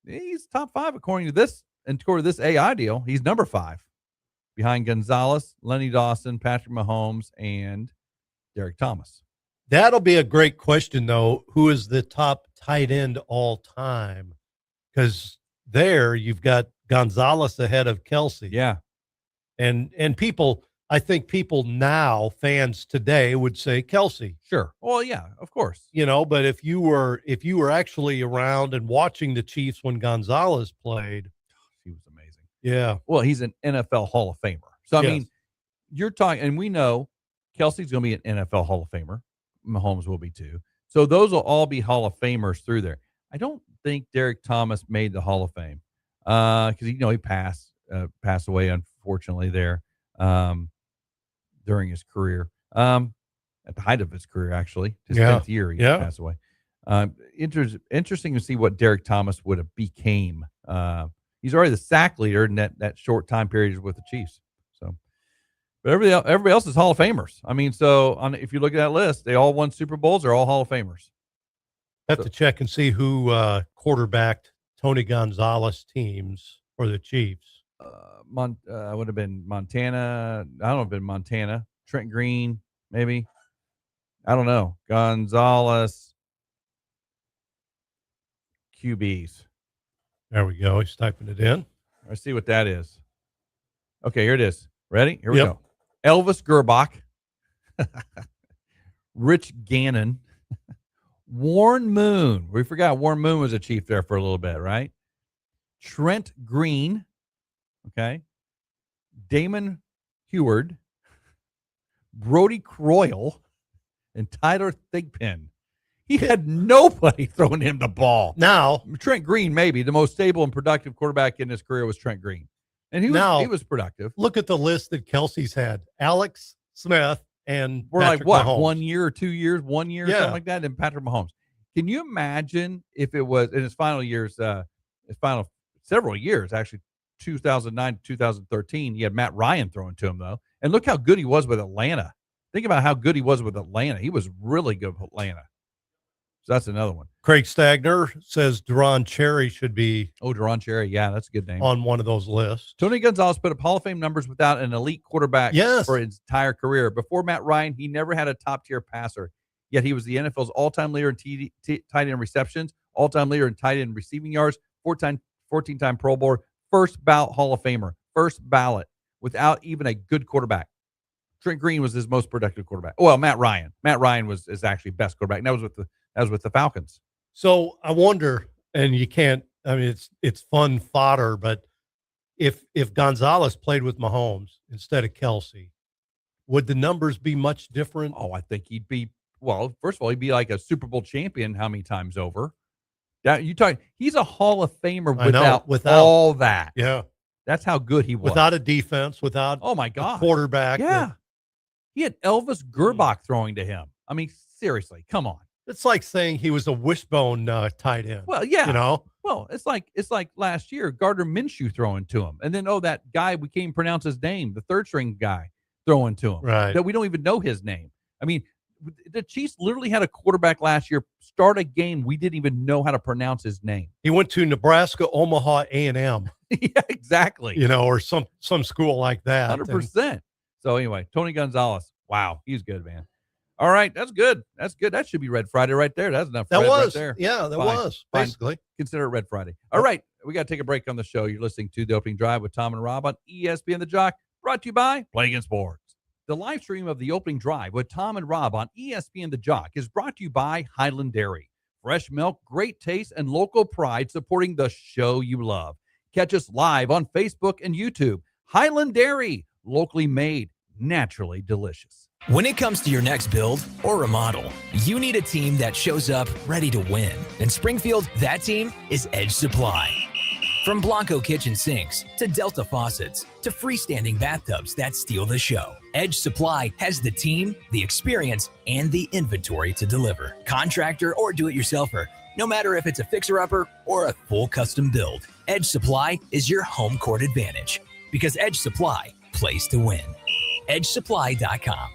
He's top 5 according to this AI deal. He's number 5 behind Gonzalez, Lenny Dawson, Patrick Mahomes, and Derek Thomas. That'll be a great question, though. Who is the top tight end all time? Because there you've got Gonzalez ahead of Kelsey. Yeah. And people, I think people now, fans today, would say Kelsey. Sure. Well, yeah, of course. But if you were actually around and watching the Chiefs when Gonzalez played, he was amazing. Yeah. Well, he's an NFL Hall of Famer. So I Yes. mean, you're talking, and we know Kelsey's going to be an NFL Hall of Famer. Mahomes will be too. So those will all be Hall of Famers through there. I don't think Derek Thomas made the Hall of Fame because he passed away unfortunately there during his career, at the height of his career actually, his 10th year he passed away. Interesting to see what Derek Thomas would have became. He's already the sack leader in that short time period with the Chiefs. So, but everybody else is Hall of Famers. I mean, if you look at that list, they all won Super Bowls. They're all Hall of Famers. Have to check and see who quarterbacked Tony Gonzalez teams for the Chiefs. Would have been Montana. I don't know if it been Montana. Trent Green, maybe. I don't know. Gonzalez QBs. There we go. He's typing it in. Let's see what that is. Okay, here it is. Ready? Here we go. Elvis Gerbach, Rich Gannon, Warren Moon. We forgot Warren Moon was a Chief there for a little bit, right? Trent Green. Okay. Damon Heward, Brody Croyle, and Tyler Thigpen. He had nobody throwing him the ball. Now, Trent Green, maybe the most stable and productive quarterback in his career was Trent Green. And he was productive. Look at the list that Kelsey's had. Alex Smith and we're Patrick like, what, Mahomes. 1 year or 2 years, 1 year, something like that, and Patrick Mahomes. Can you imagine if it was in his final years, several years, actually, 2009 to 2013, he had Matt Ryan throwing to him, though. And look how good he was with Atlanta. Think about how good he was with Atlanta. He was really good with Atlanta. So that's another one. Craig Stagner says Deron Cherry should be. Oh, Deron Cherry. Yeah, that's a good name. On one of those lists. Tony Gonzalez put up Hall of Fame numbers without an elite quarterback for his entire career. Before Matt Ryan, he never had a top-tier passer. Yet he was the NFL's all-time leader in tight end receptions, all-time leader in tight end receiving yards, 14-time Pro Bowler, first ballot Hall of Famer, first ballot without even a good quarterback. Trent Green was his most productive quarterback. Well, Matt Ryan. Matt Ryan was actually best quarterback. And that was with the Falcons. So I wonder, and you can't. I mean, it's fun fodder, but if Gonzalez played with Mahomes instead of Kelsey, would the numbers be much different? Oh, I think he'd be. Well, first of all, he'd be like a Super Bowl champion how many times over? He's a Hall of Famer without all that. Yeah. That's how good he was. Without a defense, without oh my God, quarterback. Yeah. He had Elvis Gerbach throwing to him. I mean, seriously, come on. It's like saying he was a wishbone tight end. Well, yeah. You know? Well, it's like last year, Gardner Minshew throwing to him. And then, that guy, we can't pronounce his name, the third string guy throwing to him. Right. That we don't even know his name. I mean, the Chiefs literally had a quarterback last year start a game we didn't even know how to pronounce his name. He went to Nebraska, Omaha A&M. Yeah, exactly. Or some school like that. 100%. So anyway, Tony Gonzalez. Wow, he's good, man. All right, that's good. That's good. That should be Red Friday right there. That's enough. That Red was right there. Yeah, that Fine. was basically. Fine. Consider it Red Friday. All right, we got to take a break on the show. You're listening to The Opening Drive with Tom and Rob on ESPN The Jock, brought to you by Play Against Sports. The live stream of The Opening Drive with Tom and Rob on ESPN The Jock is brought to you by Highland Dairy. Fresh milk, great taste, and local pride supporting the show you love. Catch us live on Facebook and YouTube. Highland Dairy, locally made, naturally delicious. When it comes to your next build or remodel, you need a team that shows up ready to win. In Springfield, that team is Edge Supply. From Blanco kitchen sinks to Delta faucets to freestanding bathtubs that steal the show, Edge Supply has the team, the experience, and the inventory to deliver. Contractor or do-it-yourselfer, no matter if it's a fixer-upper or a full custom build, Edge Supply is your home court advantage because Edge Supply plays to win. EdgeSupply.com.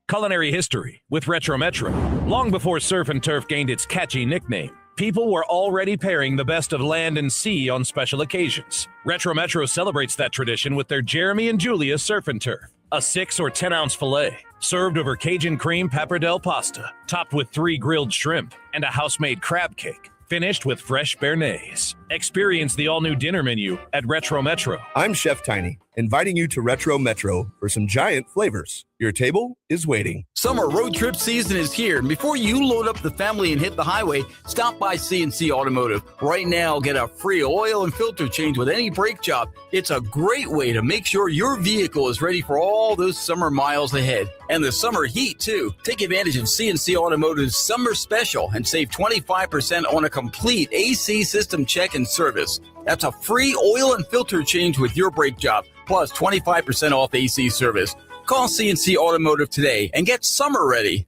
Culinary history with Retro Metro. Long before surf and turf gained its catchy nickname, people were already pairing the best of land and sea on special occasions. Retro Metro celebrates that tradition with their Jeremy and Julia surf and turf, a 6 or 10 ounce filet served over Cajun cream pappardelle pasta, topped with 3 grilled shrimp and a house-made crab cake, finished with fresh béarnaise. Experience the all-new dinner menu at Retro Metro. I'm Chef Tiny, inviting you to Retro Metro for some giant flavors. Your table is waiting. Summer road trip season is here, and before you load up the family and hit the highway, stop by C&C Automotive. Right now, get a free oil and filter change with any brake job. It's a great way to make sure your vehicle is ready for all those summer miles ahead. And the summer heat, too. Take advantage of C&C Automotive's summer special and save 25% on a complete AC system check and service. That's a free oil and filter change with your brake job, plus 25% off AC service. Call C&C Automotive today and get summer ready.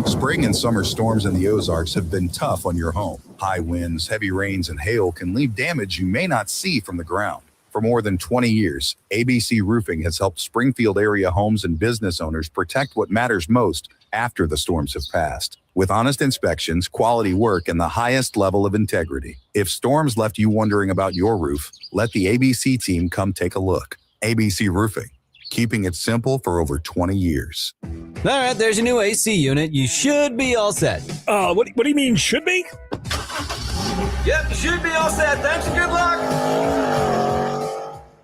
Spring and summer storms in the Ozarks have been tough on your home. High winds, heavy rains, and hail can leave damage you may not see from the ground. For more than 20 years, ABC Roofing has helped Springfield area homes and business owners protect what matters most after the storms have passed. With honest inspections, quality work, and the highest level of integrity. If storms left you wondering about your roof, let the ABC team come take a look. ABC Roofing, keeping it simple for over 20 years. All right, there's your new AC unit. You should be all set. What do you mean, should be? Yep, you should be all set. Thanks and good luck.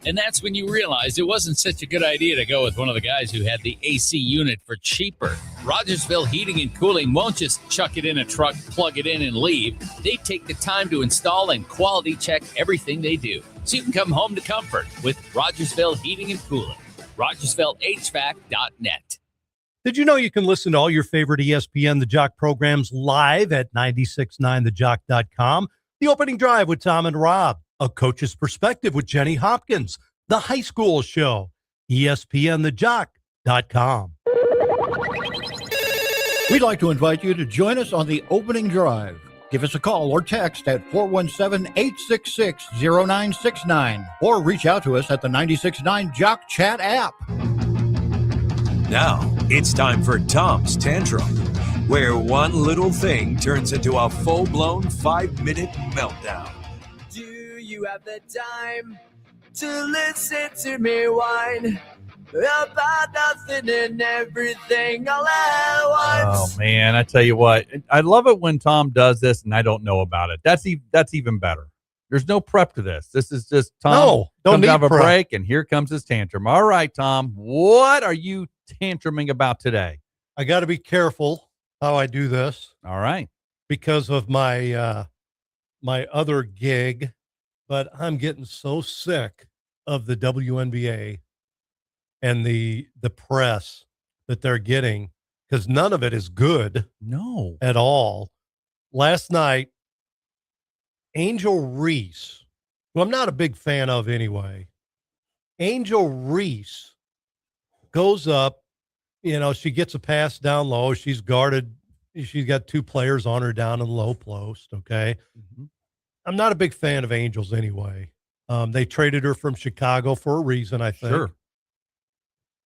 And that's when you realize it wasn't such a good idea to go with one of the guys who had the AC unit for cheaper. Rodgersville Heating and Cooling won't just chuck it in a truck, plug it in, and leave. They take the time to install and quality check everything they do, so you can come home to comfort with Rodgersville Heating and Cooling. RodgersvilleHVAC.net. Did you know you can listen to all your favorite ESPN The Jock programs live at 969thejock.com? The Opening Drive with Tom and Rob, A Coach's Perspective with Jenny Hopkins, The High School Show, ESPNthejock.com. We'd like to invite you to join us on the Opening Drive. Give us a call or text at 417-866-0969 or reach out to us at the 96.9 Jock Chat app. Now, it's time for Tom's Tantrum, where one little thing turns into a full-blown 5-minute meltdown. Do you have the time to listen to me whine about nothing and everything all at once? Oh, man, I tell you what. I love it when Tom does this and I don't know about it. That's even better. There's no prep to this. This is just Tom comes out of a break, and here comes his tantrum. All right, Tom, what are you tantruming about today? I got to be careful how I do this. All right. Because of my my other gig, but I'm getting so sick of the WNBA and the press that they're getting, because none of it is good. No. At all. Last night, Angel Reese, who I'm not a big fan of anyway, Angel Reese goes up, she gets a pass down low. She's guarded. She's got 2 players on her down in the low post, okay? Mm-hmm. I'm not a big fan of Angels anyway. They traded her from Chicago for a reason, I think. Sure.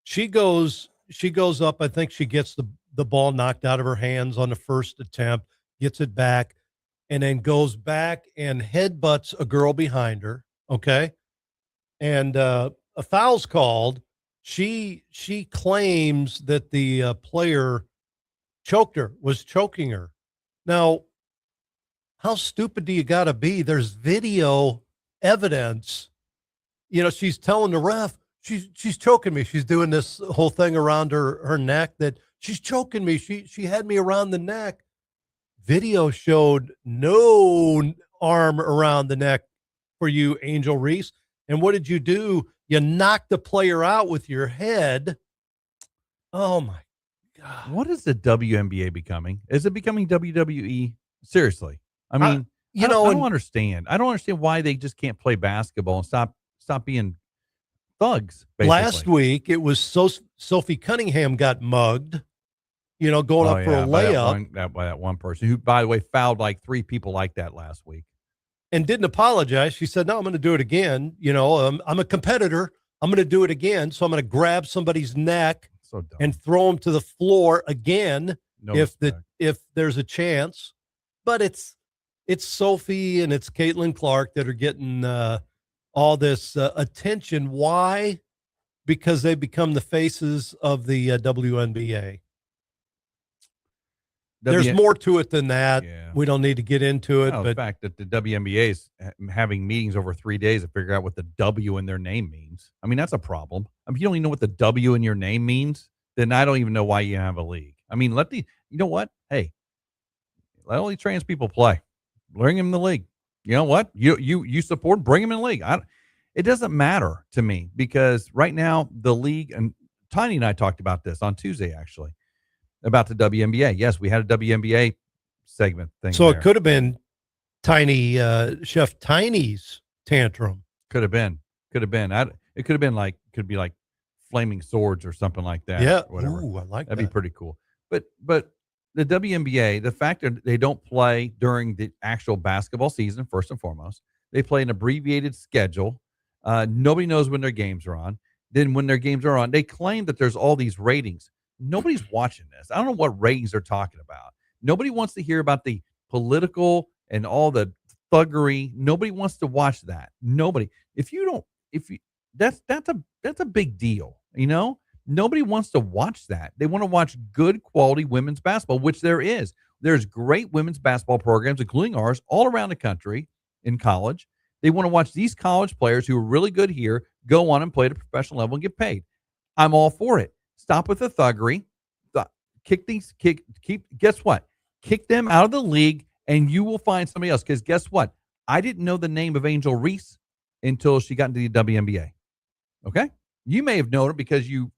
She goes up. I think she gets the ball knocked out of her hands on the first attempt, gets it back, and then goes back and headbutts a girl behind her, okay? And a foul's called. She claims that the player was choking her. Now, how stupid do you got to be? There's video evidence. She's telling the ref, she's choking me. She's doing this whole thing around her neck that she's choking me. She had me around the neck. Video showed no arm around the neck for you, Angel Reese. And what did you do? You knocked the player out with your head. Oh, my God. What is the WNBA becoming? Is it becoming WWE? Seriously. I mean, I don't understand. I don't understand why they just can't play basketball and stop being thugs. Basically. Last week, it was Sophie Cunningham got mugged, going up for a layup. By that one person who, by the way, fouled like 3 people like that last week. And didn't apologize. She said, no, I'm going to do it again. I'm a competitor. I'm going to do it again. So I'm going to grab somebody's neck and throw them to the floor again if there's a chance. But it's Sophie and it's Caitlin Clark that are getting all this attention. Why? Because they become the faces of the WNBA. There's more to it than that. Yeah. We don't need to get into it. But the fact that the WNBA is having meetings over 3 days to figure out what the W in their name means. I mean, that's a problem. I mean, if you don't even know what the W in your name means, then I don't even know why you have a league. I mean, you know what? Hey, let all these trans people play. Bring them in the league. You know what? You support, bring them in the league. It doesn't matter to me because right now the league, and Tiny and I talked about this on Tuesday, actually, about the WNBA. Yes, we had a WNBA segment thing. So it could have been Chef Tiny's tantrum. Could have been. It could have been could be like flaming swords or something like that. Yeah. Whatever. Ooh, I like that. That'd be pretty cool. But the WNBA, the fact that they don't play during the actual basketball season, first and foremost, they play an abbreviated schedule. Nobody knows when their games are on. Then when their games are on, they claim that there's all these ratings. Nobody's watching this. I don't know what ratings they're talking about. Nobody wants to hear about the political and all the thuggery. Nobody wants to watch that. Nobody. That's a big deal. Nobody wants to watch that. They want to watch good quality women's basketball, which there is. There's great women's basketball programs, including ours, all around the country in college. They want to watch these college players who are really good here go on and play at a professional level and get paid. I'm all for it. Stop with the thuggery. Guess what? Kick them out of the league and you will find somebody else. Because guess what? I didn't know the name of Angel Reese until she got into the WNBA. Okay? You may have known it because you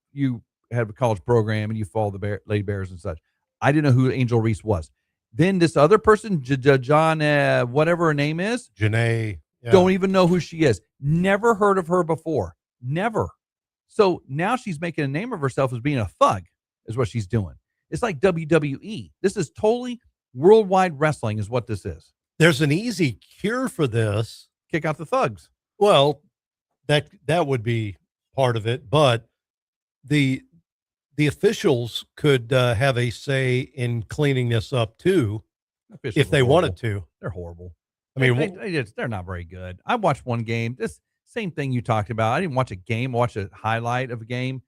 have a college program and you follow the Lady Bears and such. I didn't know who Angel Reese was. Then this other person, John, whatever her name is. Janae. Yeah. Don't even know who she is. Never heard of her before. Never. So now she's making a name of herself as being a thug, is what she's doing. It's like WWE. This is totally worldwide wrestling is what this is. There's an easy cure for this. Kick out the thugs. Well, that would be part of it, but the officials could have a say in cleaning this up too, if they wanted to. They're horrible. I mean, they're not very good. I watched one game. This same thing you talked about. I didn't watch a game. I watched a highlight of a game.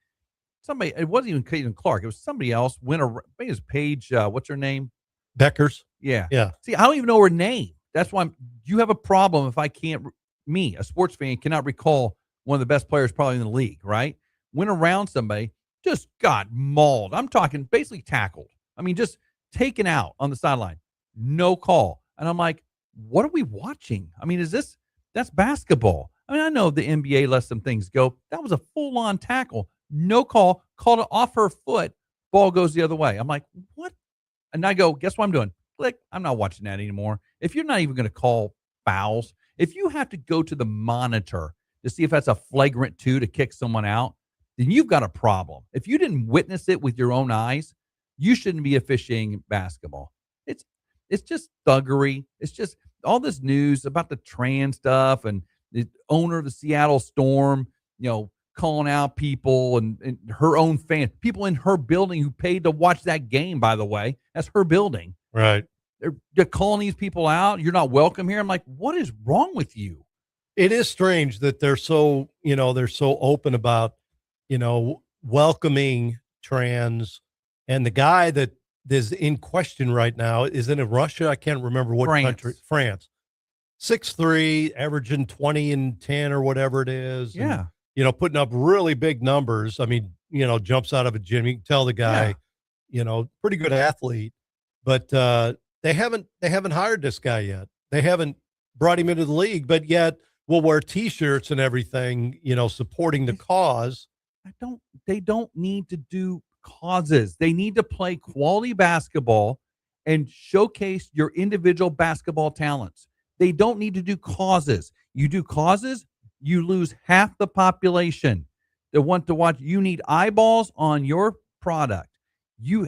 Somebody, it wasn't even Caitlin Clark. It was somebody else. I think it was Paige. What's her name? Beckers. Yeah. Yeah. See, I don't even know her name. That's why you have a problem if I can't. Me, a sports fan, cannot recall one of the best players probably in the league. Right? Went around somebody, just got mauled. I'm talking basically tackled. I mean, just taken out on the sideline. No call. And I'm like, what are we watching? I mean, that's basketball. I mean, I know the NBA lets some things go. That was a full-on tackle. No call. Called it off her foot. Ball goes the other way. I'm like, what? And I go, guess what I'm doing? Click. I'm not watching that anymore. If you're not even going to call fouls, if you have to go to the monitor to see if that's a flagrant 2 to kick someone out, then you've got a problem. If you didn't witness it with your own eyes, you shouldn't be officiating basketball. It's just thuggery. It's just all this news about the trans stuff and the owner of the Seattle Storm, calling out people and her own fans, people in her building who paid to watch that game, by the way. That's her building. Right. They're calling these people out. You're not welcome here. I'm like, what is wrong with you? It is strange that they're so open about, welcoming trans. And the guy that is in question right now is in Russia. I can't remember what country. France. 6'3", averaging 20 and 10 or whatever it is. Yeah. And, putting up really big numbers. I mean, jumps out of a gym. You can tell the guy, pretty good athlete, but they haven't hired this guy yet. They haven't brought him into the league, but yet we'll wear T-shirts and everything, supporting the cause. They don't need to do causes. They need to play quality basketball and showcase your individual basketball talents. They don't need to do causes. You do causes, you lose half the population that want to watch. You need eyeballs on your product. You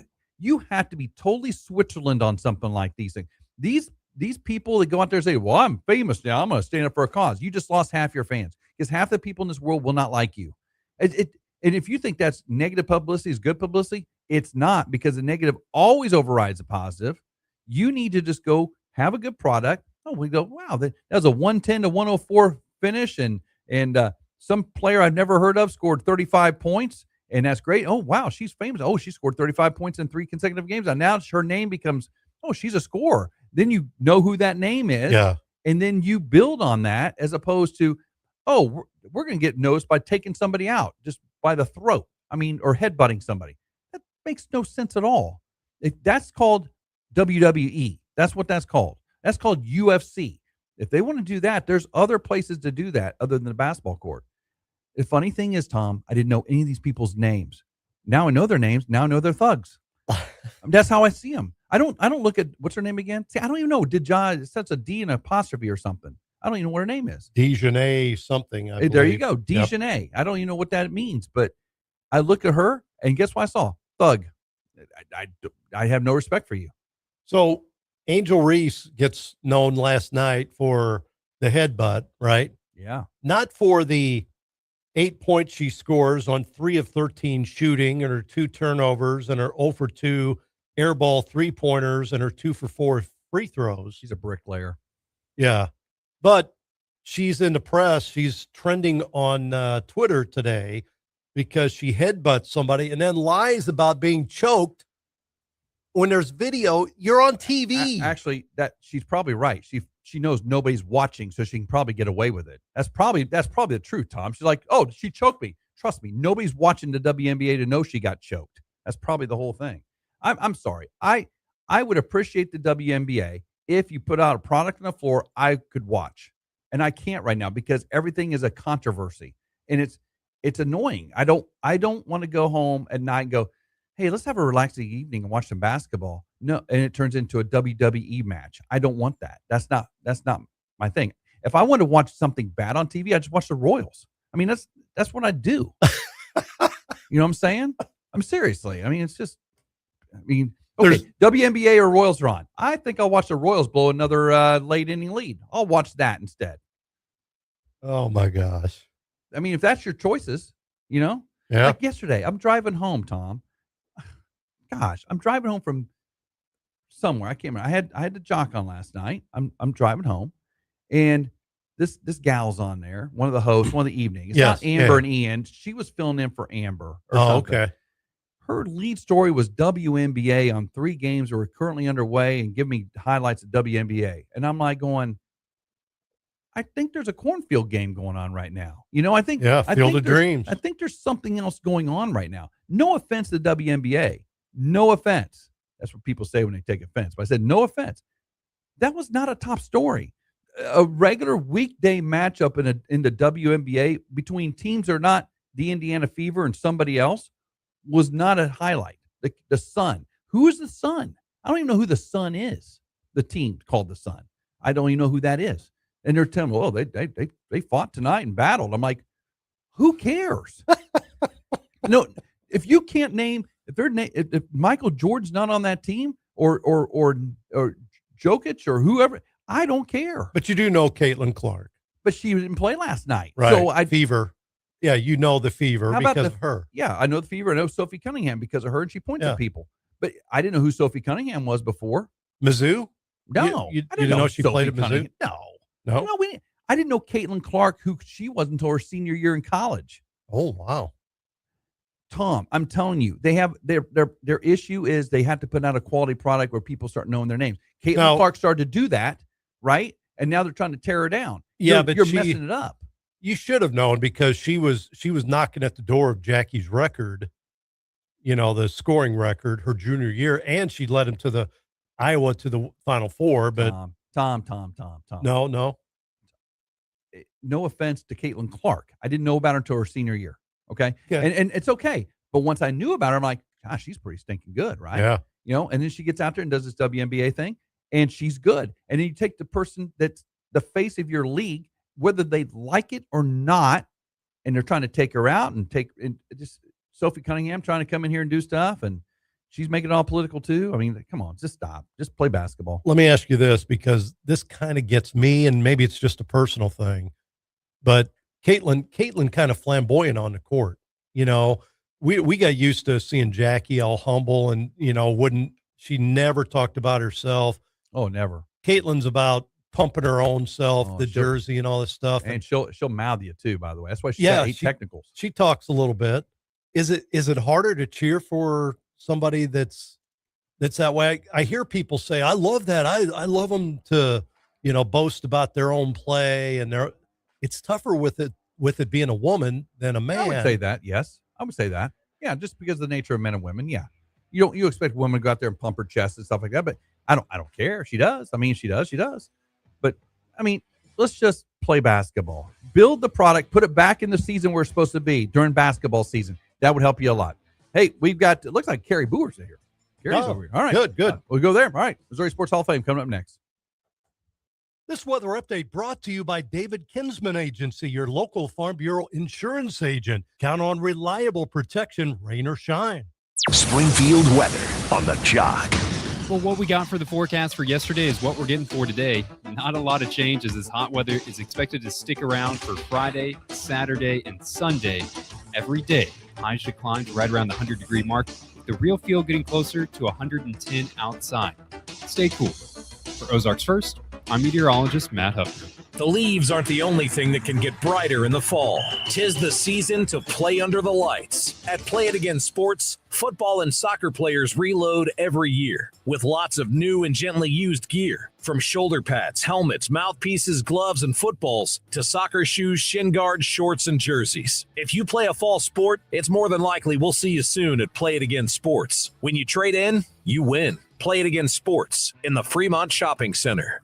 have to be totally Switzerland on something like these things. These people that go out there and say, well, I'm famous now, I'm going to stand up for a cause. You just lost half your fans because half the people in this world will not like you. And if you think that's negative publicity is good publicity, it's not, because the negative always overrides the positive. You need to just go have a good product. Oh, we go, wow, that was a 110 to 104 finish, and some player I've never heard of scored 35 points, and that's great. Oh, wow, she's famous. Oh, she scored 35 points in 3 consecutive games. And now her name becomes, oh, she's a scorer. Then you know who that name is, and then you build on that, as opposed to, oh, we're going to get noticed by taking somebody out just by the throat. I mean, or headbutting somebody. That makes no sense at all. That's called WWE. That's what that's called. That's called UFC. If they want to do that, there's other places to do that other than the basketball court. The funny thing is, Tom, I didn't know any of these people's names. Now I know their names. Now I know they're thugs. That's how I see them. I don't look at, what's her name again? See, I don't even know. It starts a D and an apostrophe or something. I don't even know what her name is. Dejanay something. I there you believe. go. Dejanay. Yep. I don't even know what that means, but I look at her and guess what I saw? Thug. I have no respect for you. So Angel Reese gets known last night for the headbutt, right? Yeah. Not for the 8 points she scores on 3 of 13 shooting and her 2 turnovers and her 0 for 2 airball 3-pointers and her 2 for 4 free throws. She's a bricklayer. Yeah. But she's in the press. She's trending on Twitter today because she headbutts somebody and then lies about being choked. When there's video, you're on TV. Actually, that she's probably right. She knows nobody's watching, so she can probably get away with it. That's probably the truth, Tom. She's like, oh, she choked me. Trust me, nobody's watching the WNBA to know she got choked. That's probably the whole thing. I'm sorry. I would appreciate the WNBA if you put out a product on the floor I could watch, and I can't right now because everything is a controversy, and it's annoying. I don't want to go home at night and go, hey, let's have a relaxing evening and watch some basketball. No, and it turns into a WWE match. I don't want that. That's not my thing. If I want to watch something bad on TV, I just watch the Royals. I mean, that's what I do. You know what I'm saying? I'm seriously. I mean, it's just, okay, WNBA or Royals are on. I think I'll watch the Royals blow another late inning lead. I'll watch that instead. Oh my gosh. I mean, if that's your choices, Yeah. Like yesterday, I'm driving home, Tom. Gosh, I'm driving home from somewhere. I can't remember. I had the Jock on last night. I'm driving home, and this gal's on there. One of the hosts, one of the evening. It's not Amber and Ian. She was filling in for Amber. Or something. Okay. Her lead story was WNBA on 3 games that were currently underway, and give me highlights of WNBA. And I'm like going, I think there's a cornfield game going on right now. I think Field of Dreams. I think there's something else going on right now. No offense to the WNBA. No offense. That's what people say when they take offense. But I said, no offense. That was not a top story. A regular weekday matchup in the WNBA between teams that are not the Indiana Fever and somebody else was not a highlight. The Sun. Who is the Sun? I don't even know who the Sun is. The team called the Sun. I don't even know who that is. And they're telling me, oh, they fought tonight and battled. I'm like, who cares? No, if you can't name, if Michael Jordan's not on that team or Jokic or whoever, I don't care. But you do know Caitlin Clark. But she didn't play last night. Right. So Fever. Yeah, you know the Fever because of her. Yeah, I know the Fever. I know Sophie Cunningham because of her, and she points at people. But I didn't know who Sophie Cunningham was before. Mizzou? No. You didn't know she played at Mizzou? Cunningham. No. I didn't know Caitlin Clark, who she was until her senior year in college. Oh, wow. Tom, I'm telling you, they have their issue is they have to put out a quality product where people start knowing their names. Caitlin Clark started to do that, right? And now they're trying to tear her down. Yeah, you're messing it up. You should have known because she was knocking at the door of Jackie's record, the scoring record, her junior year, and she led him to the Iowa to the Final Four. But Tom. No. No offense to Caitlin Clark. I didn't know about her until her senior year. Okay. And it's okay. But once I knew about her, I'm like, gosh, she's pretty stinking good, right? Yeah. And then she gets out there and does this WNBA thing, and she's good. And then you take the person that's the face of your league, whether they like it or not, and they're trying to take her out and just Sophie Cunningham trying to come in here and do stuff, and she's making it all political too. I mean, come on, just stop. Just play basketball. Let me ask you this, because this kind of gets me, and maybe it's just a personal thing, but Caitlin kind of flamboyant on the court. You know, we got used to seeing Jackie all humble and, you know, she never talked about herself. Oh, never. Caitlin's about pumping her own self, the jersey and all this stuff. And she'll mouth you too, by the way. That's why she's got 8 technicals. She talks a little bit. Is it harder to cheer for somebody that's that way? I hear people say, I love that. I love them to, you know, boast about their own play, and it's tougher with it being a woman than a man. I would say that. Yes, I would say that. Yeah, just because of the nature of men and women. Yeah, you expect women to go out there and pump her chest and stuff like that, but I don't care. She does. I mean, she does. But I mean, let's just play basketball. Build the product. Put it back in the season where it's supposed to be during basketball season. That would help you a lot. Hey, we've got. It looks like Carrie Boer's here. Carrie's over here. All right, good. We'll go there. All right, Missouri Sports Hall of Fame coming up next. This weather update brought to you by David Kinsman Agency, your local Farm Bureau insurance agent. Count on reliable protection, rain or shine. Springfield weather on the Jock. Well, what we got for the forecast for yesterday is what we're getting for today. Not a lot of change, as this hot weather is expected to stick around for Friday, Saturday, and Sunday every day. Highs should climb to right around the 100-degree mark, with the real feel getting closer to 110 outside. Stay cool. For Ozarks First, I'm meteorologist Matt Huffman. The leaves aren't the only thing that can get brighter in the fall. 'Tis the season to play under the lights. At Play It Again Sports, football and soccer players reload every year with lots of new and gently used gear. From shoulder pads, helmets, mouthpieces, gloves, and footballs to soccer shoes, shin guards, shorts, and jerseys. If you play a fall sport, it's more than likely we'll see you soon at Play It Again Sports. When you trade in, you win. Play It Again Sports in the Fremont Shopping Center.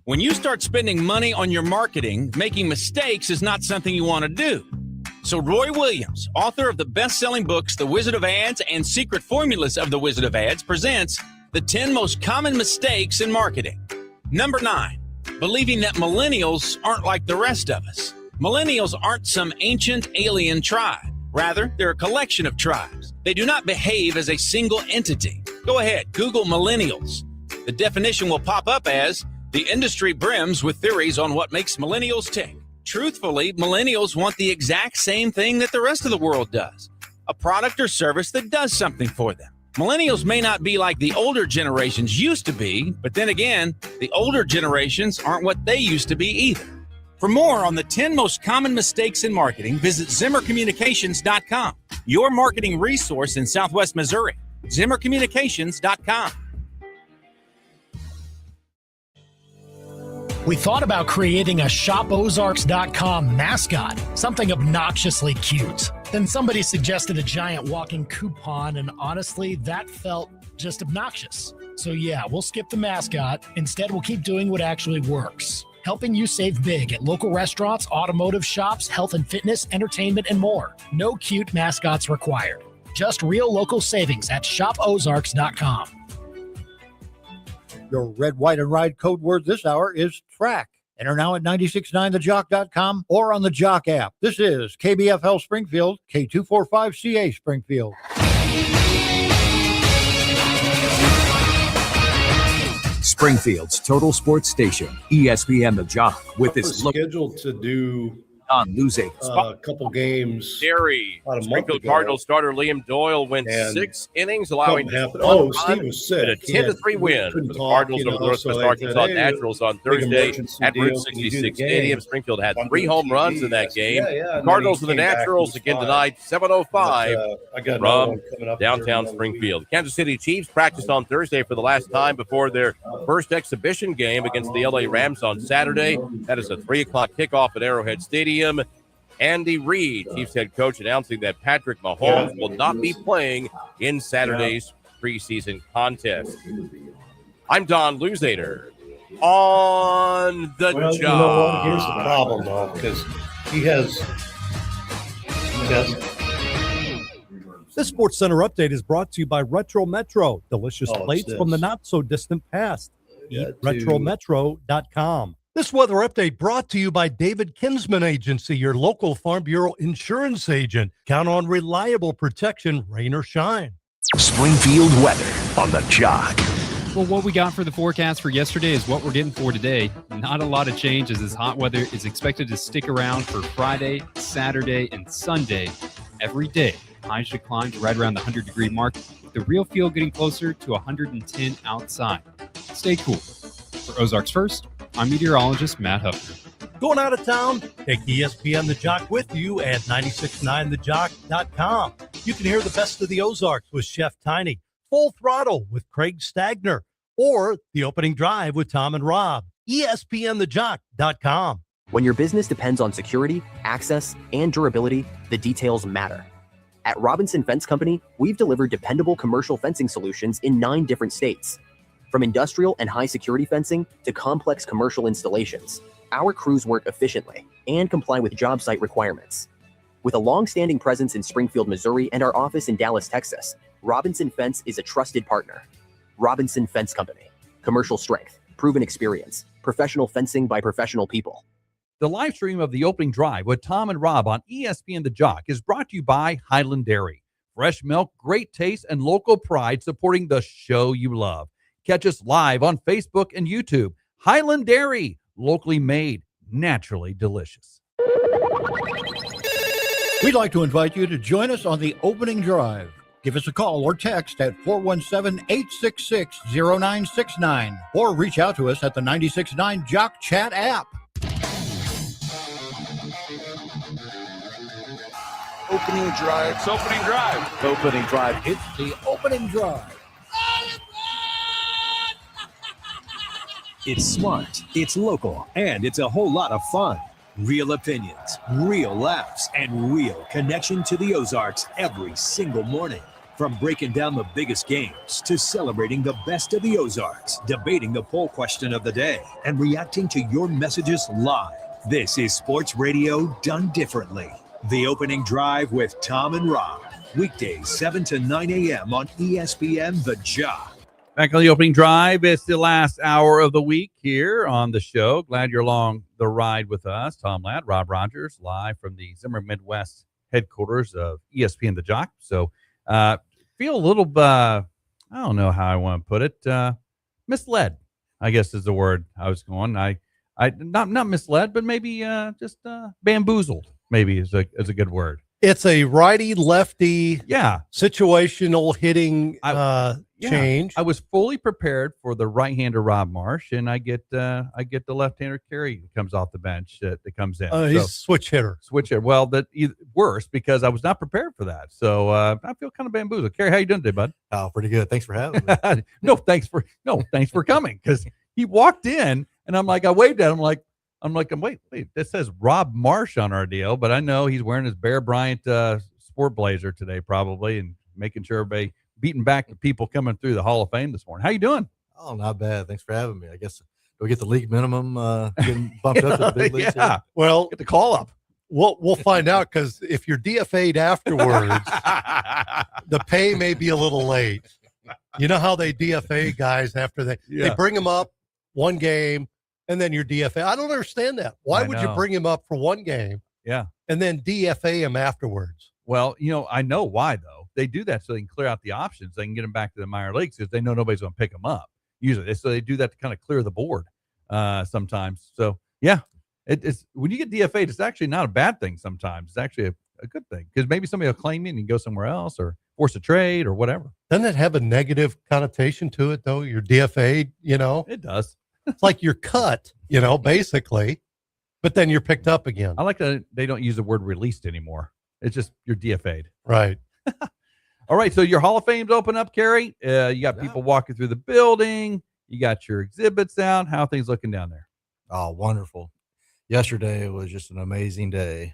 When you start spending money on your marketing, making mistakes is not something you want to do. So Roy Williams, author of the best-selling books The Wizard of Ads and Secret Formulas of the Wizard of Ads, presents the 10 most common mistakes in marketing. Number 9, believing that millennials aren't like the rest of us. Millennials aren't some ancient alien tribe. Rather, they're a collection of tribes. They do not behave as a single entity. Go ahead, Google millennials. The definition will pop up as the industry brims with theories on what makes millennials tick. Truthfully, millennials want the exact same thing that the rest of the world does. A product or service that does something for them. Millennials may not be like the older generations used to be, but then again, the older generations aren't what they used to be either. For more on the 10 most common mistakes in marketing, visit ZimmerCommunications.com, your marketing resource in Southwest Missouri. ZimmerCommunications.com. We thought about creating a ShopOzarks.com mascot, something obnoxiously cute. Then somebody suggested a giant walking coupon, and honestly, that felt just obnoxious. So yeah, we'll skip the mascot. Instead, we'll keep doing what actually works. Helping you save big at local restaurants, automotive shops, health and fitness, entertainment, and more. No cute mascots required. Just real local savings at ShopOzarks.com. Your red, white, and ride code word this hour is track. Enter now at 969thejock.com or on the Jock app. This is KBFL Springfield, K245CA Springfield. Springfield's total sports station, ESPN The Jock, with its look scheduled to do on losing a couple games. Gary, Springfield Cardinals starter Liam Doyle went 6 innings, allowing Steve was sick. and a 10-3 win for the Cardinals over the Northwest Arkansas Naturals on Thursday at Route 66 Stadium. Springfield had 3 home runs in that game. The Cardinals and the Naturals again tonight, 7:05 from downtown Springfield. Kansas City Chiefs practiced on Thursday for the last time before their first exhibition game against the LA Rams on Saturday. That is a 3 o'clock kickoff at Arrowhead Stadium. Andy Reid, Chiefs head coach, announcing that Patrick Mahomes will not be playing in Saturday's preseason contest. I'm Don Luzader on the job. You know what? Here's the problem, though, because he has. This Sports Center update is brought to you by Retro Metro. Delicious plates from the not-so-distant past. EatRetroMetro.com. This weather update brought to you by David Kinsman Agency, your local Farm Bureau insurance agent. Count on reliable protection, rain or shine. Springfield weather on the Jock. Well, what we got for the forecast for yesterday is what we're getting for today. Not a lot of changes as hot weather is expected to stick around for Friday, Saturday, and Sunday every day. Highs should climb to right around the 100-degree mark. The real feel getting closer to 110 outside. Stay cool. For Ozarks First, I'm meteorologist Matt Huffner. Going out of town? Take ESPN The Jock with you at 969thejock.com. You can hear the best of the Ozarks with Chef Tiny, Full Throttle with Craig Stagner, or The Opening Drive with Tom and Rob. ESPNthejock.com. When your business depends on security, access, and durability, the details matter. At Robinson Fence Company, we've delivered dependable commercial fencing solutions in 9 different states. From industrial and high-security fencing to complex commercial installations, our crews work efficiently and comply with job site requirements. With a long-standing presence in Springfield, Missouri, and our office in Dallas, Texas, Robinson Fence is a trusted partner. Robinson Fence Company. Commercial strength, proven experience, professional fencing by professional people. The live stream of The Opening Drive with Tom and Rob on ESPN The Jock is brought to you by Highland Dairy. Fresh milk, great taste, and local pride supporting the show you love. Catch us live on Facebook and YouTube. Highland Dairy, locally made, naturally delicious. We'd like to invite you to join us on The Opening Drive. Give us a call or text at 417-866-0969 or reach out to us at the 96.9 Jock Chat app. Opening Drive. It's Opening Drive. Opening Drive. It's The Opening Drive. It's smart, it's local, and it's a whole lot of fun. Real opinions, real laughs, and real connection to the Ozarks every single morning. From breaking down the biggest games to celebrating the best of the Ozarks, debating the poll question of the day, and reacting to your messages live. This is sports radio done differently. The Opening Drive with Tom and Rob. Weekdays 7 to 9 a.m. on ESPN The Jock. Back on The Opening Drive, it's the last hour of the week here on the show. Glad you're along the ride with us. Tom Ladd, Rob Rodgers, live from the Zimmer Midwest headquarters of ESPN The Jock. So feel a little, I don't know how I want to put it, misled, I guess is the word I was going. I not misled, but maybe just bamboozled, maybe is a good word. It's a righty-lefty situational hitting change. I was fully prepared for the right-hander Rob Marsh, and I get the left-hander Kerry who comes off the bench that comes in. He's a switch hitter. Well, worse because I was not prepared for that. So I feel kind of bamboozled. Kerry, how you doing today, bud? Oh, pretty good. Thanks for having me. No, thanks for coming because he walked in and I'm like, I waved at him like. Wait, this says Rob Marsh on our deal, but I know he's wearing his Bear Bryant sport blazer today probably and making sure everybody beating back the people coming through the Hall of Fame this morning. How you doing? Oh, not bad. Thanks for having me. I guess, do we get the league minimum getting bumped up to the big leagues? Yeah. Well, get the call up. We'll find out because if you're DFA'd afterwards, the pay may be a little late. You know how they DFA guys after they bring them up one game, and then you're DFA. I don't understand that. Why would you bring him up for one game? Yeah. And then DFA him afterwards? Well, I know why, though. They do that so they can clear out the options. They can get him back to the minor leagues because they know nobody's going to pick him up. Usually. So they do that to kind of clear the board sometimes. So, yeah, it's when you get DFA'd, it's actually not a bad thing sometimes. It's actually a good thing because maybe somebody will claim you and you go somewhere else or force a trade or whatever. Doesn't it have a negative connotation to it, though? You're DFA'd, It does. It's like you're cut, basically, but then you're picked up again. I like that they don't use the word released anymore. It's just you're DFA'd. Right. All right. So your Hall of Fame's open up, Kerry. You got people walking through the building. You got your exhibits out. How are things looking down there? Oh, wonderful. Yesterday was just an amazing day.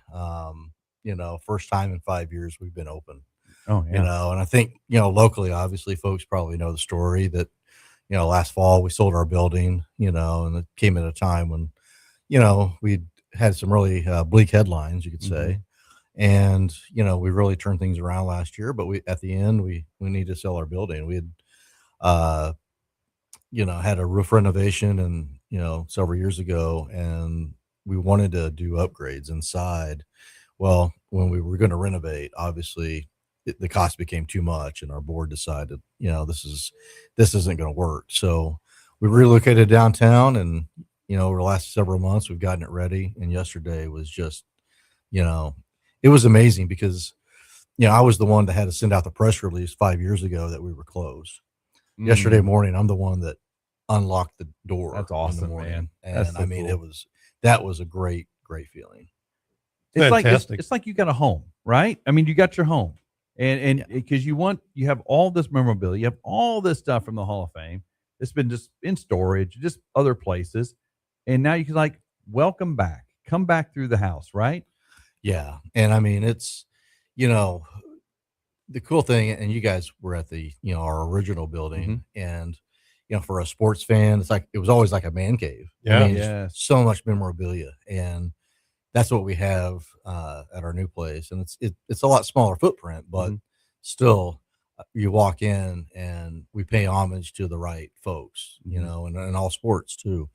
First time in 5 years we've been open. Oh, yeah. And I think, locally, obviously, folks probably know the story that, last fall we sold our building, and it came at a time when, we'd had some really bleak headlines, you could say. And, we really turned things around last year, but at the end, we need to sell our building. We had had a roof renovation and, several years ago, and we wanted to do upgrades inside. Well, when we were going to renovate, obviously the cost became too much, and our board decided, this isn't going to work. So we relocated downtown, and, over the last several months, we've gotten it ready. And yesterday was just, it was amazing because, I was the one that had to send out the press release 5 years ago that we were closed. Yesterday morning, I'm the one that unlocked the door. That's in the awesome, morning. man. And That's so cool. that was a great feeling. It's Fantastic. it's like you got a home, right? I mean, you got your home, and because you have all this memorabilia, you have all this stuff from the Hall of Fame. It's been just in storage, just other places, and now you can welcome back, come back through the house, right? Yeah, and I mean, it's the cool thing, and you guys were at the our original building, and for a sports fan, it was always like a man cave. Yeah. I mean, so much memorabilia, and that's what we have at our new place, and it's a lot smaller footprint, but still, you walk in and we pay homage to the right folks, and all sports too.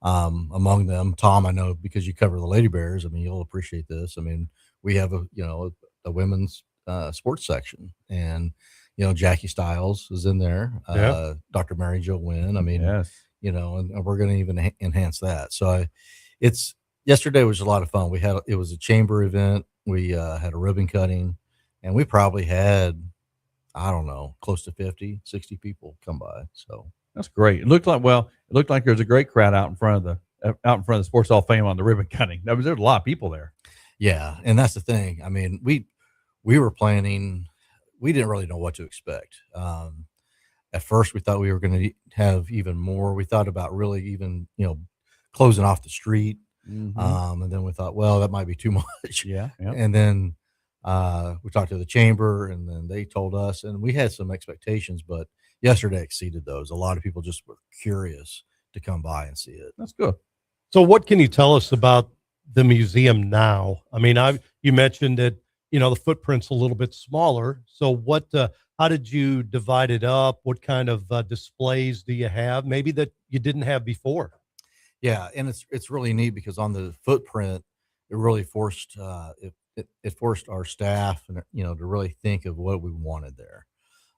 Among them, Tom, I know because you cover the Lady Bears. I mean, you'll appreciate this. I mean, we have a women's sports section, and Jackie Stiles is in there. Dr. Mary Jo Wynn. I mean, and we're going to even enhance that. So yesterday was a lot of fun. It was a chamber event. We had a ribbon cutting, and we probably had, I don't know, close to 50, 60 people come by. So that's great. It looked like there was a great crowd out in front of the Sports Hall of Fame on the ribbon cutting. There was a lot of people there. Yeah, and that's the thing. I mean, we were planning. We didn't really know what to expect. At first, we thought we were going to have even more. We thought about really even closing off the street, and then we thought, well, that might be too much. Yeah. And then we talked to the chamber, and then they told us, and we had some expectations, but yesterday exceeded those. A lot of people just were curious to come by and see it. That's good. So what can you tell us about the museum now? I mean, you mentioned that, the footprint's a little bit smaller. So how did you divide it up? What kind of displays do you have? Maybe that you didn't have before. Yeah. And it's really neat because on the footprint, it really forced, it forced our staff and, to really think of what we wanted there.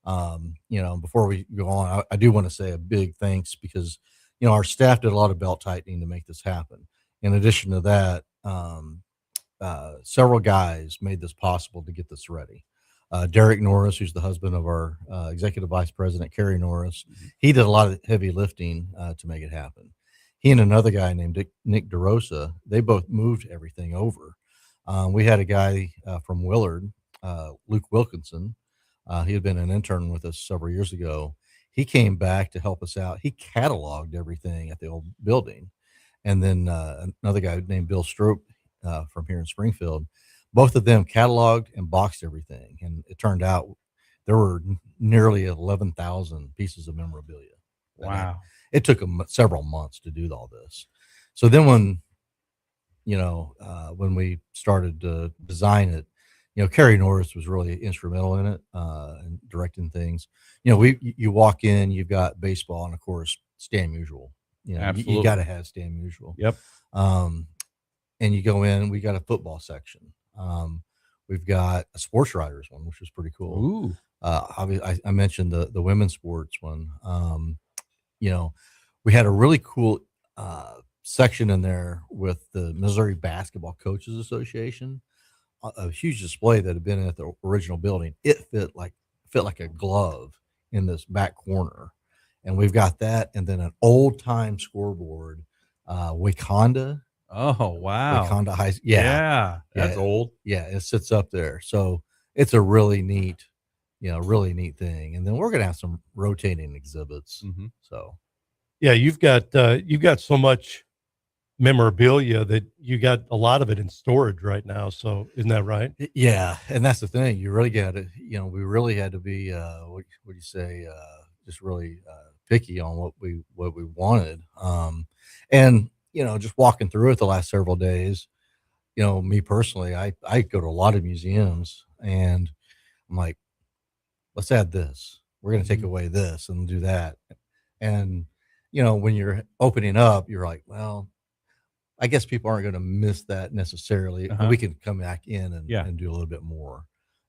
Before we go on, I do want to say a big thanks because, our staff did a lot of belt tightening to make this happen. In addition to that, several guys made this possible to get this ready. Derek Norris, who's the husband of our executive vice president, Kerry Norris, he did a lot of heavy lifting to make it happen. He and another guy named Nick DeRosa, they both moved everything over. We had a guy from Willard, Luke Wilkinson. He had been an intern with us several years ago. He came back to help us out. He cataloged everything at the old building. And then another guy named Bill Stroop from here in Springfield, both of them cataloged and boxed everything. And it turned out there were nearly 11,000 pieces of memorabilia. Wow. It took them several months to do all this. So then when we started to design it, Kerry Norris was really instrumental in it and directing things. You walk in, you've got baseball, and of course, Stan Musial. You got to have Stan Musial. Yep. And you go in, we got a football section. We've got a sports writers one, which was pretty cool. Ooh. I mentioned the women's sports one. We had a really cool section in there with the Missouri Basketball Coaches Association. A huge display that had been at the original building. It fit like a glove in this back corner, and we've got that, and then an old time scoreboard, Wakanda. Oh wow, Wakanda High. That's old. Yeah, it sits up there, so it's a really neat thing. And then we're gonna have some rotating exhibits. So, yeah, you've got so much memorabilia that you got a lot of it in storage right now. So isn't that right? Yeah. And that's the thing. You really got to, we really had to be, what do you say? Just really picky on what we wanted. And, just walking through it the last several days, me personally, I go to a lot of museums and I'm like, let's add this. We're going to take away this and do that. And, when you're opening up, you're like, well, I guess people aren't going to miss that necessarily. But we can come back in and do a little bit more.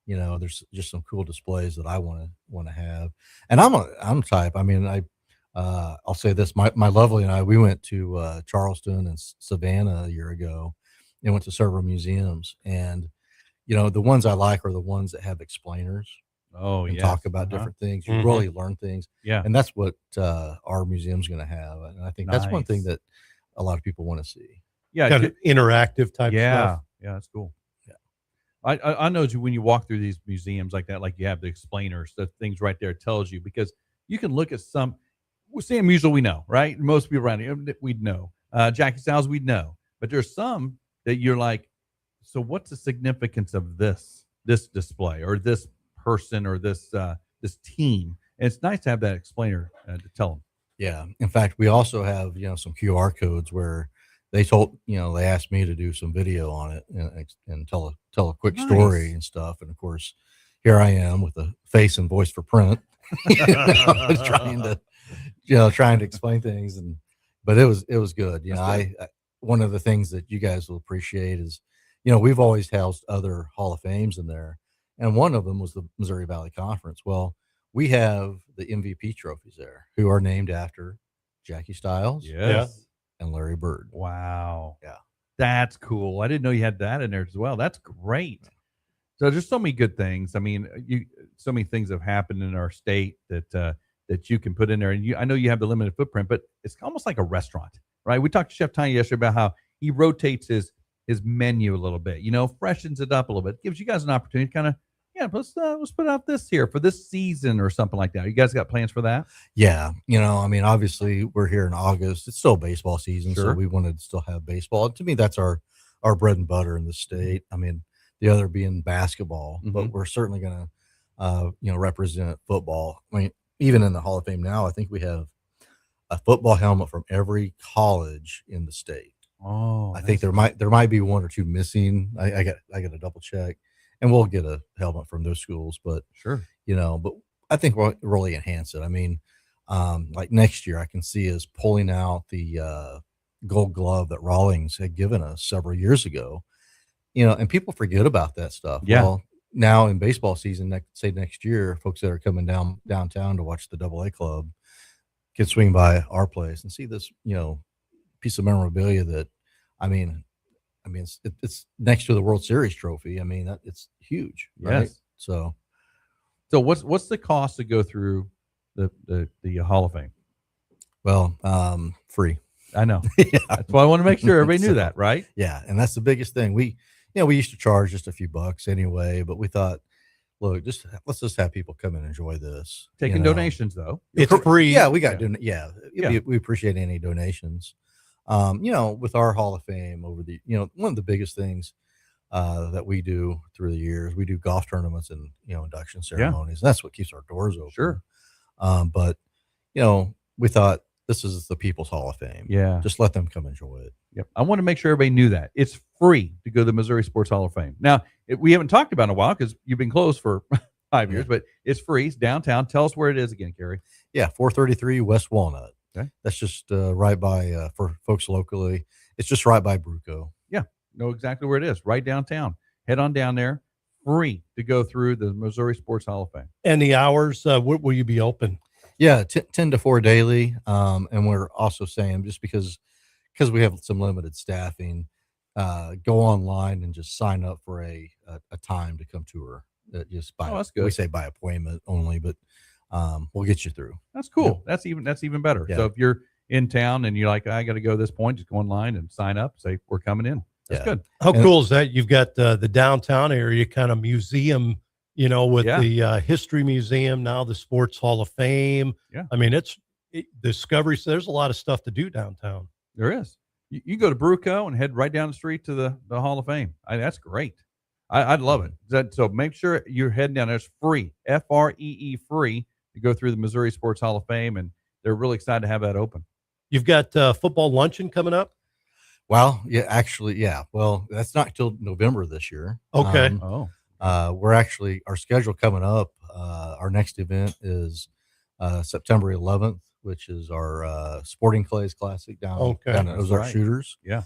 There's just some cool displays that I want to have. And I'm type. I mean, I'll say this, my lovely and I, we went to Charleston and Savannah a year ago and went to several museums. And, the ones I like are the ones that have explainers. Oh, and yes. talk about different things. You really learn things. Yeah. And that's what our museum's going to have. And I think that's one thing that a lot of people want to see. Yeah. Kind of interactive type stuff. Yeah, that's cool. Yeah. I know when you walk through these museums like that, like you have the explainers, the things right there tells you, because you can look at some, Sam Musial we know, right? Most people around here, we'd know. Jackie Styles, we'd know. But there's some that you're like, so what's the significance of this display or this person or this team? And it's nice to have that explainer to tell them. Yeah. In fact, we also have, some QR codes where they told, they asked me to do some video on it and tell a quick story and stuff. And of course, here I am with a face and voice for print, trying to explain things. But it was good. I one of the things that you guys will appreciate is, we've always housed other Hall of Fames in there. And one of them was the Missouri Valley Conference. Well, we have the MVP trophies there, who are named after Jackie Styles and Larry Bird. Wow. Yeah. That's cool. I didn't know you had that in there as well. That's great. So there's so many good things. I mean, so many things have happened in our state that you can put in there. And I know you have the limited footprint, but it's almost like a restaurant, right? We talked to Chef Tiny yesterday about how he rotates his menu a little bit, freshens it up a little bit, gives you guys an opportunity to kind of, let's put out this here for this season or something like that. You guys got plans for that? Yeah. Obviously we're here in August. It's still baseball season. So we wanted to still have baseball. And to me, that's our bread and butter in the state. I mean, the other being basketball, but we're certainly going to, represent football. I mean, even in the Hall of Fame now, I think we have a football helmet from every college in the state. Oh, I think there might be one or two missing. I got to double check, and we'll get a helmet from those schools. But but I think we'll really enhance it. I mean, like next year, I can see us pulling out the Gold Glove that Rawlings had given us several years ago. And people forget about that stuff. Yeah. Well, now in baseball season, next year, folks that are coming downtown to watch the AA club can swing by our place and see this, piece of memorabilia that, I mean, it's next to the World Series trophy. I mean, it's huge, right? Yes. So what's the cost to go through the Hall of Fame? Well, free. I know. That's why I want to make sure everybody knew that, right? Yeah, and that's the biggest thing. We used to charge just a few bucks anyway, but we thought, look, let's just have people come and enjoy this. Taking donations though. It's free. Yeah, we got we appreciate any donations. With our Hall of Fame over the, one of the biggest things that we do through the years, we do golf tournaments and, induction ceremonies. That's what keeps our doors open. Sure. But, we thought this is the People's Hall of Fame. Yeah. Just let them come enjoy it. Yep. I want to make sure everybody knew that. It's free to go to the Missouri Sports Hall of Fame. Now, we haven't talked about it in a while because you've been closed for 5 years, but it's free. It's downtown. Tell us where it is again, Kerry. Yeah, 433 West Walnut. Okay. That's just right by, for folks locally, it's just right by Bruco. Yeah, know exactly where it is, right downtown. Head on down there, free to go through the Missouri Sports Hall of Fame. And the hours, what will you be open? Yeah, 10 to 4 daily. And we're also saying, just because we have some limited staffing, go online and just sign up for a time to come tour. Just by, that's good. We say by appointment only, but we'll get you through. That's cool. Yeah. That's even better. Yeah. So if you're in town and you're like, I got to go to this point, just go online and sign up. Say we're coming in. That's good. How cool is that? You've got the downtown area kind of museum, with the History Museum, now the Sports Hall of Fame. Yeah. I mean, Discovery. So there's a lot of stuff to do downtown. There is. You go to Bruco and head right down the street to the Hall of Fame. That's great. I'd love it. So make sure you're heading down there. It's free, FREE free, to go through the Missouri Sports Hall of Fame, and they're really excited to have that open. You've got football luncheon coming up? Well, yeah, actually, yeah. Well, that's not till November this year. Okay. We're actually, our schedule coming up, our next event is September 11th, which is our Sporting Clays Classic down at Ozark Shooters. Yeah.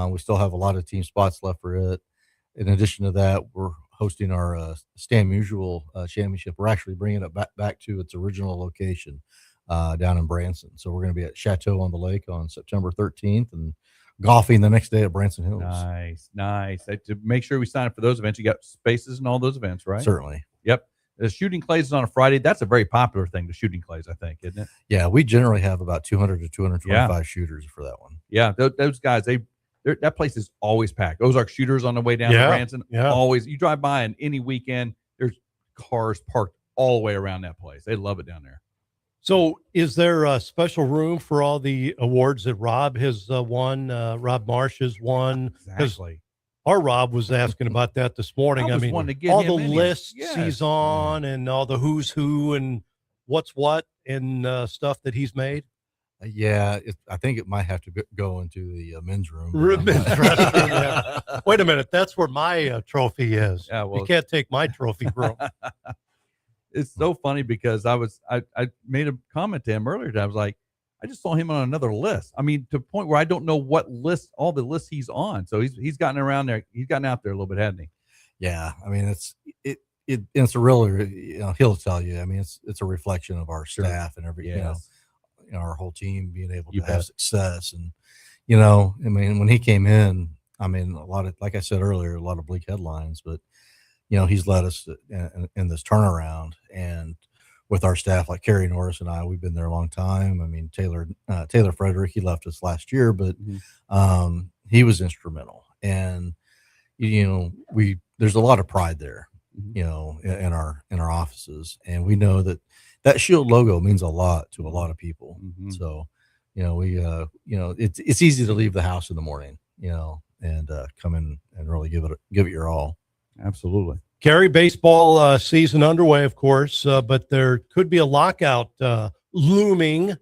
We still have a lot of team spots left for it. In addition to that, we're hosting our Stan Musial Championship. We're actually bringing it back to its original location down in Branson. So we're going to be at Chateau on the Lake on September 13th and golfing the next day at Branson Hills. Nice. To make sure we sign up for those events, you got spaces and all those events, right? Certainly. Yep. The shooting clays is on a Friday. That's a very popular thing, the shooting clays, I think, isn't it? Yeah, we generally have about 200 to 225 shooters for that one. Yeah, those guys, that place is always packed. Ozark Shooters on the way down to Branson, always. You drive by on any weekend, there's cars parked all the way around that place. They love it down there. So is there a special room for all the awards that Rob has won? Rob Marsh has won? Exactly. Our Rob was asking about that this morning. I mean, all the lists he's on and all the who's who and what's what and stuff that he's made. Yeah, I think it might have to go into the men's room. Men's restroom, yeah. Wait a minute. That's where my trophy is. Yeah, well, you can't take my trophy room. It's so funny because I made a comment to him earlier. I was like, I just saw him on another list. I mean, to the point where I don't know what list, all the lists he's on. So he's gotten around there. He's gotten out there a little bit, hasn't he? Yeah. I mean, it's a really, he'll tell you, I mean, it's a reflection of our staff and everything, our whole team being able to have success. And, I mean, when he came in, I mean, a lot of, like I said earlier, a lot of bleak headlines, but, he's led us in this turnaround. And with our staff, like Kerry Norris and I, we've been there a long time. I mean, Taylor Frederick, he left us last year, but he was instrumental. And, there's a lot of pride there, in our offices. And we know that Shield logo means a lot to a lot of people. So, it's easy to leave the house in the morning, and come in and really give it your all. Absolutely. Kerry, baseball season underway, of course, but there could be a lockout looming.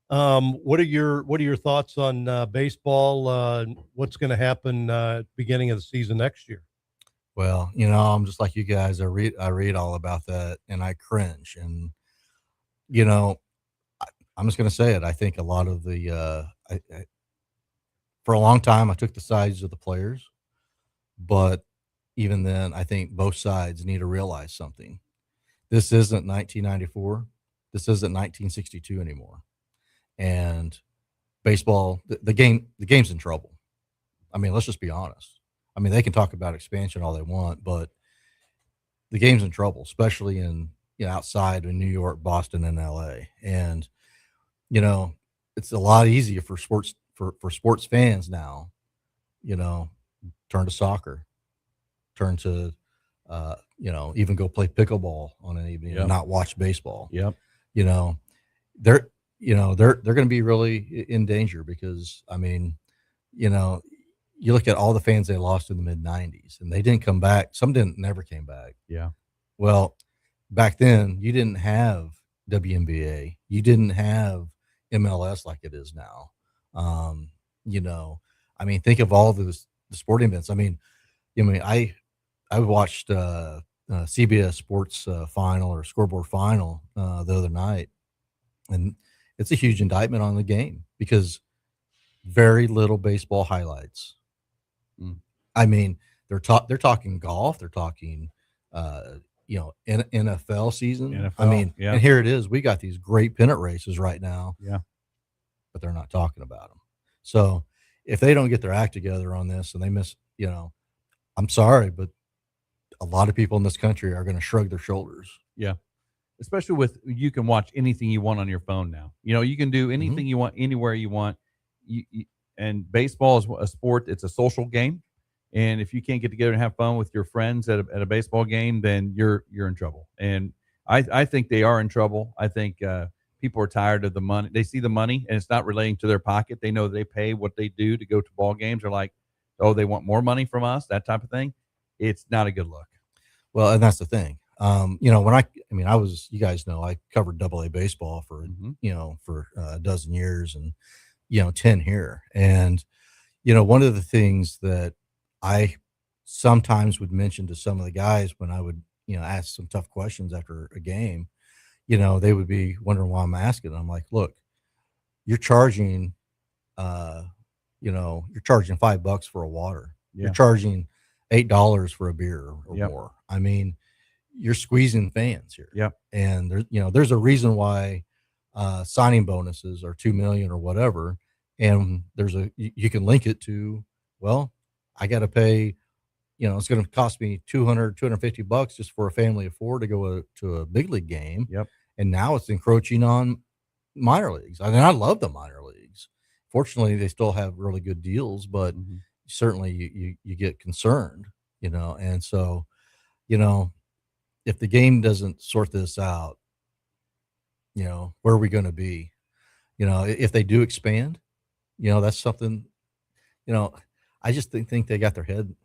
What are your thoughts on baseball? What's going to happen beginning of the season next year? Well, I'm just like you guys. I read all about that, and I cringe. And I'm just going to say it. I think a lot of the for a long time I took the sides of the players, but even then, I think both sides need to realize something. This isn't 1994. This isn't 1962 anymore. And baseball, the game's in trouble. I mean, let's just be honest. I mean, they can talk about expansion all they want, but the game's in trouble, especially in outside of New York, Boston, and LA. And it's a lot easier for sports fans now. Turn to soccer. Turn to, even go play pickleball on an evening and not watch baseball. Yep. They're going to be really in danger because, I mean, you look at all the fans they lost in the mid 90s and they didn't come back. Some never came back. Yeah. Well, back then you didn't have WNBA. You didn't have MLS like it is now. I mean, think of all the sporting events. I mean, I watched CBS Sports final or scoreboard final the other night, and it's a huge indictment on the game because very little baseball highlights. I mean, they're talking golf, they're talking NFL season. NFL, I mean, and here it is. We got these great pennant races right now. Yeah, but they're not talking about them. So if they don't get their act together on this and they miss, I'm sorry, but a lot of people in this country are going to shrug their shoulders. Yeah. Especially with, you can watch anything you want on your phone now. You can do anything you want, anywhere you want. And baseball is a sport. It's a social game. And if you can't get together and have fun with your friends at a baseball game, then you're in trouble. And I think they are in trouble. I think people are tired of the money. They see the money and it's not relating to their pocket. They know they pay what they do to go to ball games. They're like, oh, they want more money from us, that type of thing. It's not a good look. Well, and that's the thing. When I was, you guys know, I covered AA baseball for, for a dozen years and, 10 here. And, one of the things that I sometimes would mention to some of the guys when I would, ask some tough questions after a game, they would be wondering why I'm asking. I'm like, look, you're charging, you're charging $5 for a water. Yeah. You're charging $8 for a beer or Yep. more. I mean, you're squeezing fans here. Yep. And there's a reason why signing bonuses are $2 million or whatever. And you can link it to, well, I got to pay, it's going to cost me $250 just for a family of four to go to a big league game. Yep. And now it's encroaching on minor leagues. I mean, I love the minor leagues. Fortunately, they still have really good deals, but certainly you get concerned, and so, if the game doesn't sort this out, where are we going to be? If they do expand, that's something, I just think they got their head,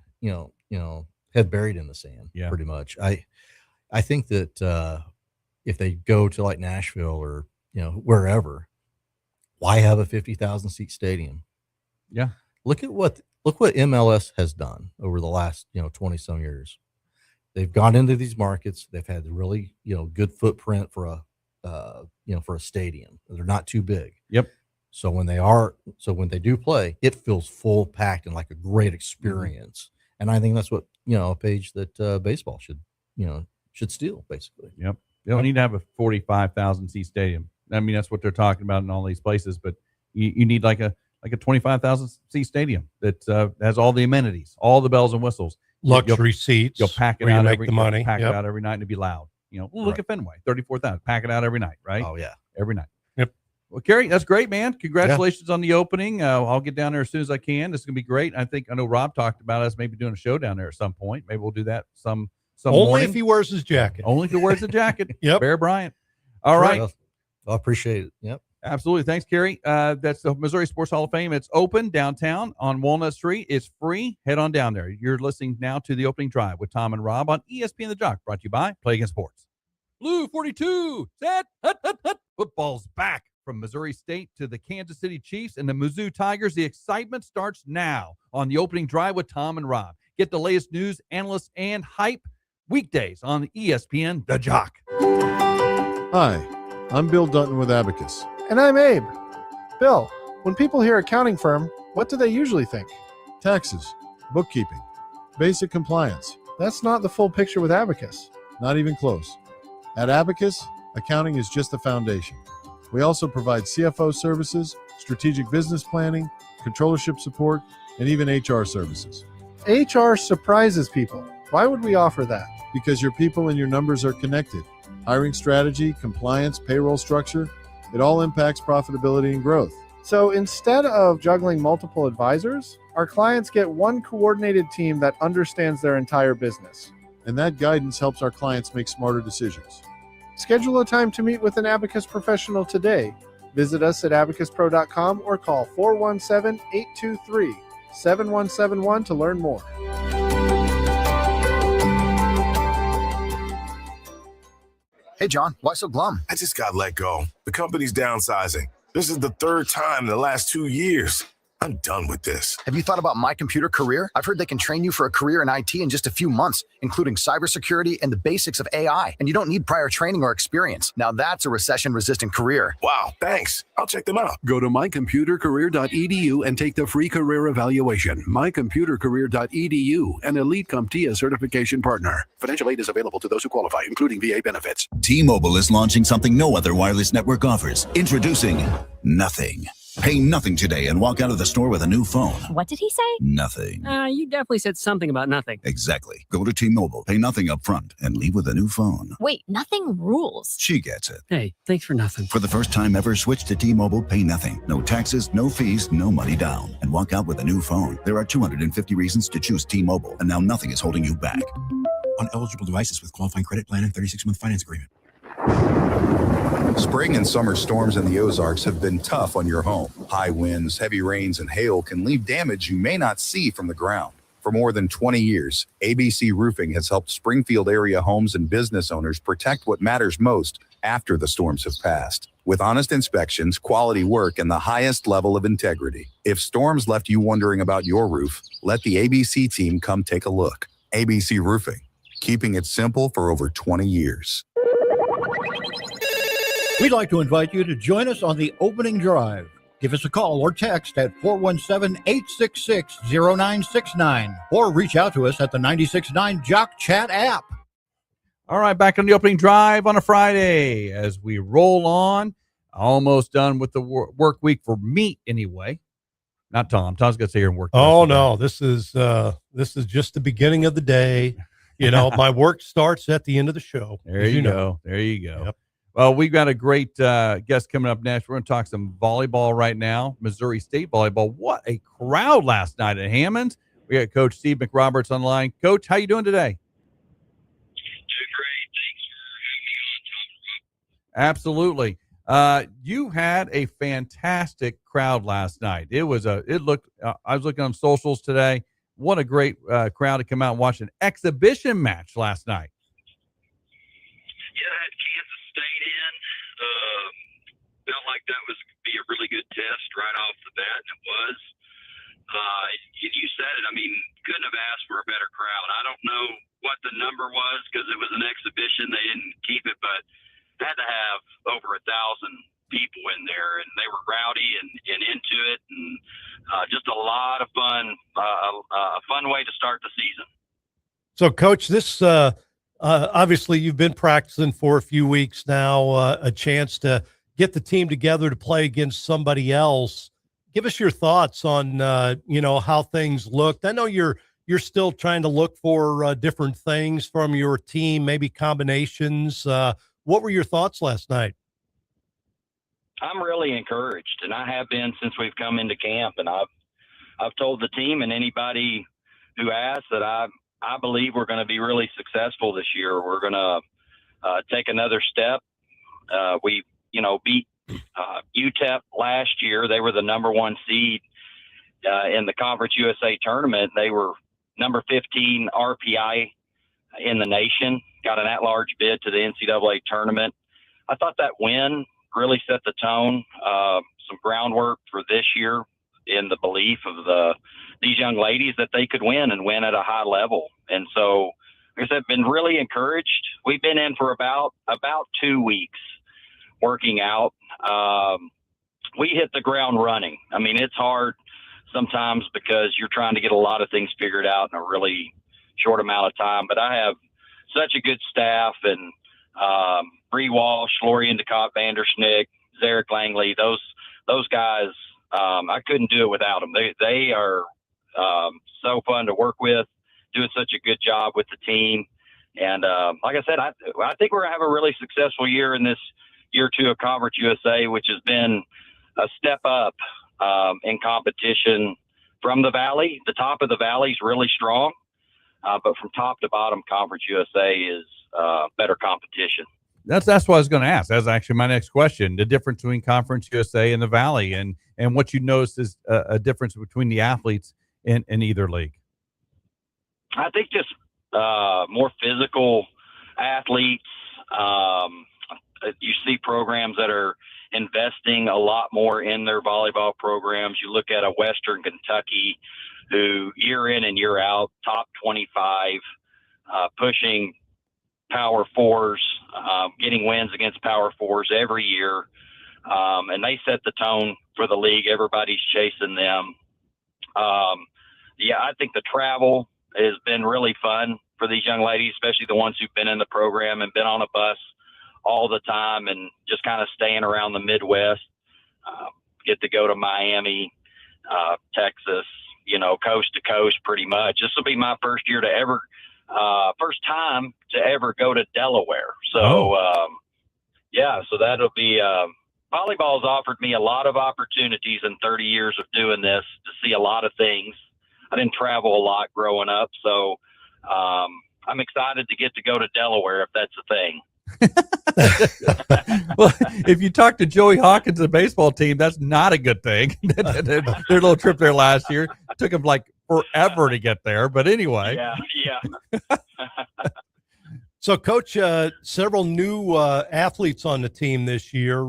head buried in the sand. Yeah. Pretty much. I think that if they go to like Nashville or, wherever, why have a 50,000 seat stadium? Yeah. Look what MLS has done over the last, 20 some years. They've gone into these markets. They've had really, good footprint for a stadium. They're not too big. Yep. So when they do play, it feels full packed and like a great experience. And I think that's what, a page that baseball should steal basically. Yep. You don't need to have a 45,000 seat stadium. I mean, that's what they're talking about in all these places, but you need like a 25,000 seat stadium that has all the amenities, all the bells and whistles, luxury seats. You'll pack it where you out make the money. Pack Yep. it out every night and it'd be loud. Look at Fenway, 34,000. Pack it out every night, right? Oh yeah, every night. Yep. Well, Kerry, that's great, man. Congratulations on the opening. I'll get down there as soon as I can. This is gonna be great. I know Rob talked about us maybe doing a show down there at some point. Maybe we'll do that some Only morning. if he wears his jacket. Only if he wears the jacket. Yep. Bear Bryant. All right. I appreciate it. Yep. Absolutely. Thanks, Kerry. That's the Missouri Sports Hall of Fame. It's open downtown on Walnut Street. It's free. Head on down there. You're listening now to the opening drive with Tom and Rob on ESPN The Jock, brought to you by Play Against Sports. Blue 42, set, hut, hut, hut. Football's back from Missouri State to the Kansas City Chiefs and the Mizzou Tigers. The excitement starts now on the opening drive with Tom and Rob. Get the latest news, analysts, and hype weekdays on ESPN The Jock. Hi, I'm Bill Dutton with Abacus. And I'm Abe. Bill, when people hear accounting firm, what do they usually think? Taxes, bookkeeping, basic compliance. That's not the full picture with Abacus. Not even close. At Abacus, accounting is just the foundation. We also provide CFO services, strategic business planning, controllership support, and even HR services. HR surprises people. Why would we offer that? Because your people and your numbers are connected. Hiring strategy, compliance, payroll structure, it all impacts profitability and growth. So instead of juggling multiple advisors, our clients get one coordinated team that understands their entire business. And that guidance helps our clients make smarter decisions. Schedule a time to meet with an Abacus professional today. Visit us at abacuspro.com or call 417-823-7171 to learn more. Hey, John, why so glum? I just got let go. The company's downsizing. This is the third time in the last 2 years. I'm done with this. Have you thought about My Computer Career? I've heard they can train you for a career in IT in just a few months, including cybersecurity and the basics of AI. And you don't need prior training or experience. Now that's a recession-resistant career. Wow, thanks. I'll check them out. Go to mycomputercareer.edu and take the free career evaluation. mycomputercareer.edu, an Elite CompTIA certification partner. Financial aid is available to those who qualify, including VA benefits. T-Mobile is launching something no other wireless network offers. Introducing Nothing. Pay nothing today and walk out of the store with a new phone. What did he say? Nothing. You definitely said something about nothing. Exactly. Go to T-Mobile, pay nothing up front, and leave with a new phone. Wait, nothing rules. She gets it. Hey, thanks for nothing. For the first time ever, switch to T-Mobile, pay nothing. No taxes, no fees, no money down. And walk out with a new phone. There are 250 reasons to choose T-Mobile, and now nothing is holding you back. On eligible devices with qualifying credit plan and 36-month finance agreement. Spring and summer storms in the Ozarks have been tough on your home. High winds, heavy rains, and hail can leave damage you may not see from the ground. For more than 20 years, ABC Roofing has helped Springfield area homes and business owners protect what matters most after the storms have passed. With honest inspections, quality work, and the highest level of integrity. If storms left you wondering about your roof, let the ABC team come take a look. ABC Roofing, keeping it simple for over 20 years. We'd like to invite you to join us on the opening drive. Give us a call or text at 417-866-0969 or reach out to us at the 96.9 Jock Chat app. All right, back on the opening drive on a Friday as we roll on. Almost done with the work week for me anyway. Not Tom. Tom's going to stay here and work. Oh, no, this is just the beginning of the day. You know, my work starts at the end of the show. There you go. There you go. Yep. Well, we've got a great guest coming up next. We're going to talk some volleyball right now, Missouri State volleyball. What a crowd last night at Hammond. We got Coach Steve McRoberts on the line. Coach, how you doing today? Doing great. Thanks for having me on, Tom. Absolutely. You had a fantastic crowd last night. I was looking on socials today. What a great crowd to come out and watch an exhibition match last night. Yeah, I had Kansas State in. Felt like that was going to be a really good test right off the bat, and it was. You said it. I mean, couldn't have asked for a better crowd. I don't know what the number was because it was an exhibition. They didn't keep it, but had to have over 1,000 people in there, and they were rowdy and into it, and just a lot of fun. A fun way to start the season. So, Coach, this obviously you've been practicing for a few weeks now. A chance to get the team together to play against somebody else. Give us your thoughts on how things looked. I know you're still trying to look for different things from your team, maybe combinations. What were your thoughts last night? I'm really encouraged, and I have been since we've come into camp. And I've told the team and anybody who asks that I believe we're going to be really successful this year. We're going to take another step. We beat UTEP last year. They were the number 1 seed in the Conference USA tournament. They were number 15 RPI in the nation. Got an at-large bid to the NCAA tournament. I thought that win really set the tone, some groundwork for this year in the belief of these young ladies that they could win and win at a high level. And so, like I said, been really encouraged. We've been in for about 2 weeks working out. We hit the ground running. I mean, it's hard sometimes because you're trying to get a lot of things figured out in a really short amount of time, but I have such a good staff, and Bree Walsh, Lori Endicott, Vandersnick, Zarek Langley, those guys, I couldn't do it without them. They are so fun to work with, doing such a good job with the team. And like I said, I think we're going to have a really successful year in this year 2 of Conference USA, which has been a step up in competition from the Valley. The top of the Valley is really strong. But from top to bottom, Conference USA is better competition. That's what I was going to ask. That's actually my next question. The difference between Conference USA and the Valley, and what you notice is a difference between the athletes in either league. I think just more physical athletes. You see programs that are investing a lot more in their volleyball programs. You look at a Western Kentucky, who year in and year out, top 25, pushing Power Fours, getting wins against Power Fours every year. And they set the tone for the league. Everybody's chasing them. I think the travel has been really fun for these young ladies, especially the ones who've been in the program and been on a bus all the time and just kind of staying around the Midwest. Get to go to Miami, Texas, coast to coast pretty much. This will be my first time to ever go to Delaware. So, so that'll be, volleyball's offered me a lot of opportunities in 30 years of doing this to see a lot of things. I didn't travel a lot growing up, so I'm excited to get to go to Delaware if that's a thing. Well, if you talk to Joey Hawkins, the baseball team, that's not a good thing. Their little trip there last year took them like forever to get there. But anyway. Yeah. So, Coach, several new athletes on the team this year.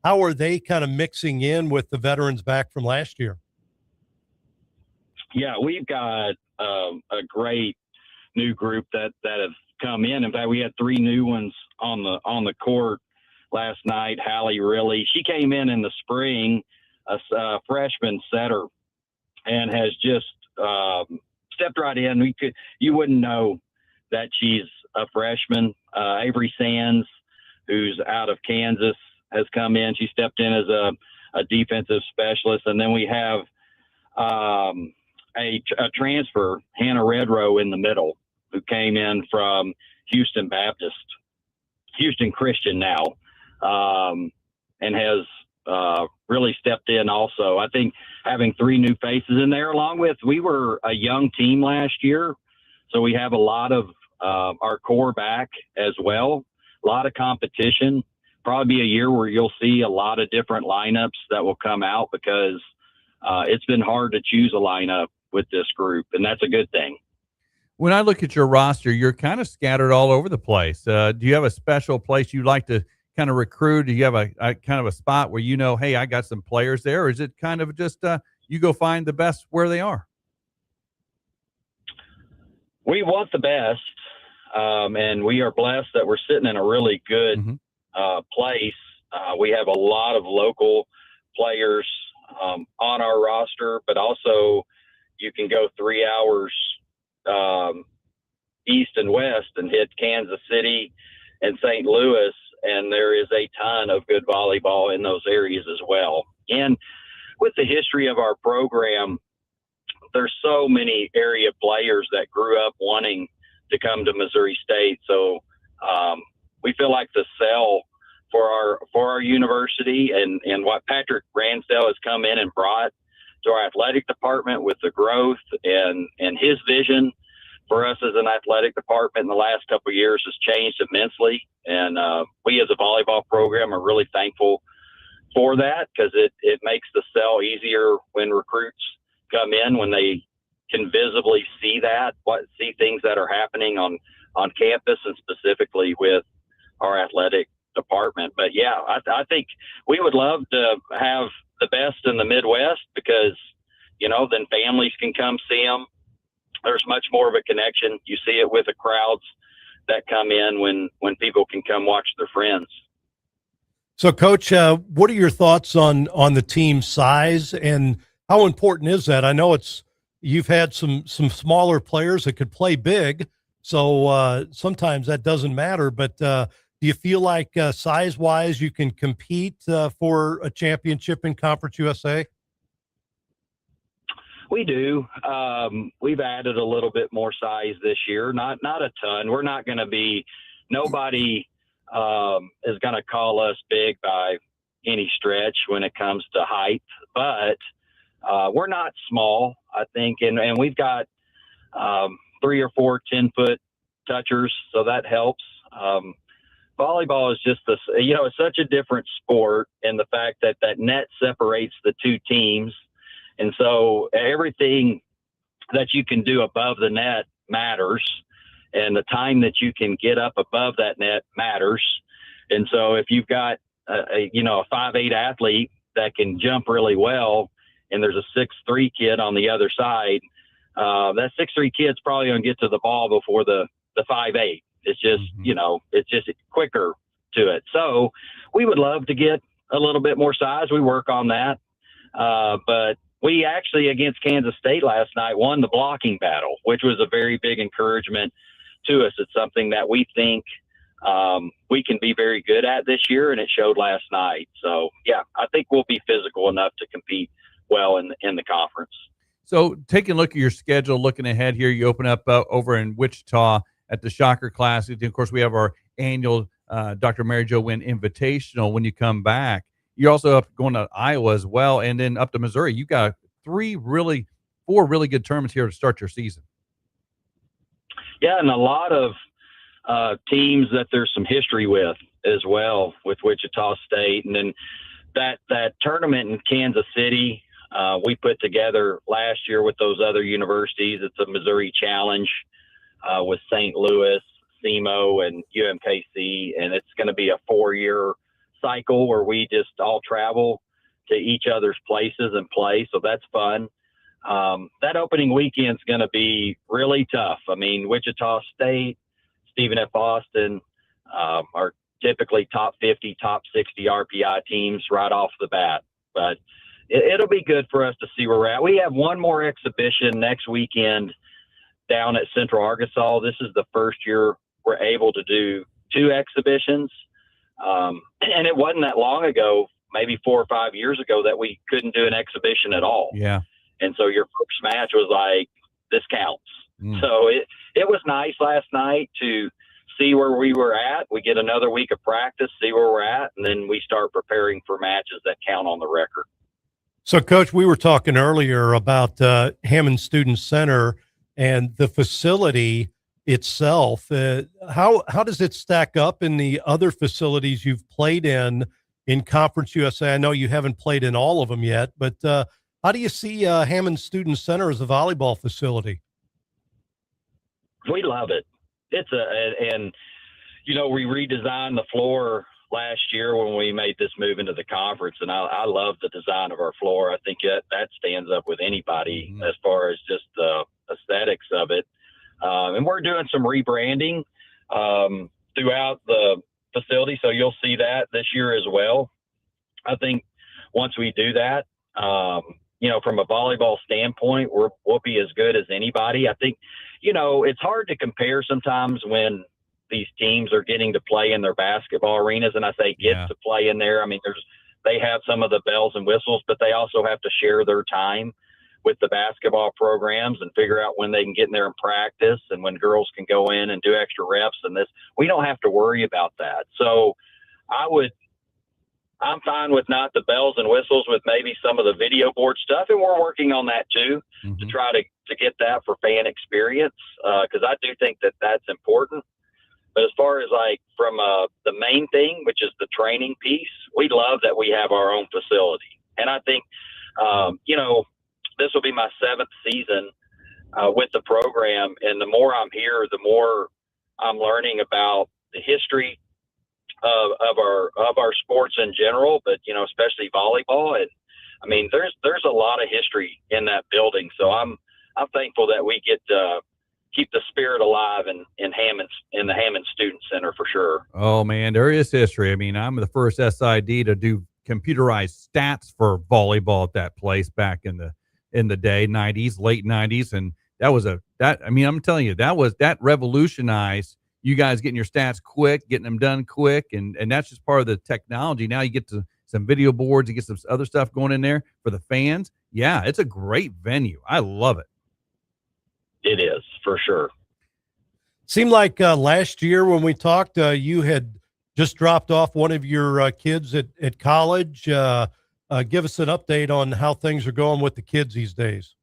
How are they kind of mixing in with the veterans back from last year? Yeah, we've got a great new group that have come in. In fact, we had 3 new ones on the court last night. Hallie really, she came in the spring, a freshman setter, and has just stepped right in. You wouldn't know that she's a freshman. Avery Sands, who's out of Kansas, has come in. She stepped in as a defensive specialist. And then we have a transfer, Hannah Redrow, in the middle, who came in from Houston Christian now, and has really stepped in also. I think having 3 new faces in there, along with, we were a young team last year, so we have a lot of our core back as well. A lot of competition. Probably be a year where you'll see a lot of different lineups that will come out, because it's been hard to choose a lineup with this group, and that's a good thing. When I look at your roster, you're kind of scattered all over the place. Do you have a special place you like to kind of recruit? Do you have a kind of a spot where you know, hey, I got some players there? Or is it kind of just you go find the best where they are? We want the best, and we are blessed that we're sitting in a really good place. We have a lot of local players on our roster, but also you can go 3 hours east and west and hit Kansas City and St. Louis, and there is a ton of good volleyball in those areas as well. And with the history of our program, there's so many area players that grew up wanting to come to Missouri State. So we feel like the sell for our university and what Patrick Ransdell has come in and brought to our athletic department with the growth and his vision for us as an athletic department in the last couple of years has changed immensely. And we as a volleyball program are really thankful for that, because it makes the sell easier when recruits come in, when they can visibly see things that are happening on campus, and specifically with our athletic department. But yeah, I think we would love to have the best in the Midwest, because, then families can come see them. There's much more of a connection. You see it with the crowds that come in when people can come watch their friends. So, Coach, what are your thoughts on the team size, and how important is that? I know you've had some smaller players that could play big, so sometimes that doesn't matter. But do you feel like size-wise you can compete for a championship in Conference USA? We do. We've added a little bit more size this year, not a ton. We're not going to be – nobody is going to call us big by any stretch when it comes to height, but we're not small, I think, and we've got 3 or 4 10-foot touchers, so that helps. Volleyball is just it's such a different sport, in the fact that net separates the 2 teams. And so everything that you can do above the net matters, and the time that you can get up above that net matters. And so if you've got a 5'8" athlete that can jump really well, and there's a 6'3" kid on the other side, that 6'3" kid's probably going to get to the ball before the 5'8". It's just, it's just quicker to it. So we would love to get a little bit more size. We work on that. But we actually, against Kansas State last night, won the blocking battle, which was a very big encouragement to us. It's something that we think we can be very good at this year, and it showed last night. So, yeah, I think we'll be physical enough to compete well in the conference. So taking a look at your schedule, looking ahead here, you open up over in Wichita at the Shocker Classic. Of course, we have our annual Dr. Mary Jo Wynn Invitational when you come back. You're also up going to Iowa as well, and then up to Missouri. You got 4 really good tournaments here to start your season. Yeah, and a lot of teams that there's some history with as well, with Wichita State. And then that tournament in Kansas City we put together last year with those other universities. It's a Missouri Challenge with St. Louis, SEMO, and UMKC, and it's going to be a 4-year cycle where we just all travel to each other's places and play. So that's fun. That opening weekend's going to be really tough. I mean, Wichita State, Stephen F. Austin are typically top 50, top 60 RPI teams right off the bat. But it'll be good for us to see where we're at. We have one more exhibition next weekend down at Central Arkansas. This is the first year we're able to do 2 exhibitions. And it wasn't that long ago, maybe 4 or 5 years ago, that we couldn't do an exhibition at all. Yeah. And so your first match was like, this counts. So it was nice last night to see where we were at. We get another week of practice, see where we're at, and then we start preparing for matches that count on the record. So, Coach, we were talking earlier about Hammond Student Center and the facility itself. How does it stack up in the other facilities you've played in Conference USA? I know you haven't played in all of them yet, but how do you see Hammond Student Center as a volleyball facility? We love it. And we redesigned the floor last year when we made this move into the conference, and I love the design of our floor. I think that stands up with anybody as far as just the aesthetics of it. And we're doing some rebranding throughout the facility, so you'll see that this year as well. I think once we do that, from a volleyball standpoint, we'll be as good as anybody. I think, it's hard to compare sometimes when these teams are getting to play in their basketball arenas, and I say to play in there. I mean, they have some of the bells and whistles, but they also have to share their time with the basketball programs and figure out when they can get in there and practice and when girls can go in and do extra reps and this. We don't have to worry about that. So I'm fine with not the bells and whistles, with maybe some of the video board stuff, and we're working on that too to try to get that for fan experience, because I do think that that's important. But as far as from the main thing, which is the training piece, we love that we have our own facility. And I think, this will be my 7th season with the program. And the more I'm here, the more I'm learning about the history of our sports in general, but, especially volleyball. And I mean, there's a lot of history in that building. So I'm thankful that we get to keep the spirit alive in the Hammond Student Center for sure. Oh man, there is history. I mean, I'm the first SID to do computerized stats for volleyball at that place back in the day, late 90s. And I'm telling you, that revolutionized you guys getting your stats quick, getting them done quick. And that's just part of the technology. Now you get to some video boards, you get some other stuff going in there for the fans. Yeah, it's a great venue. I love it. It is, for sure. Seemed like last year when we talked, you had just dropped off one of your kids at college. Give us an update on how things are going with the kids these days.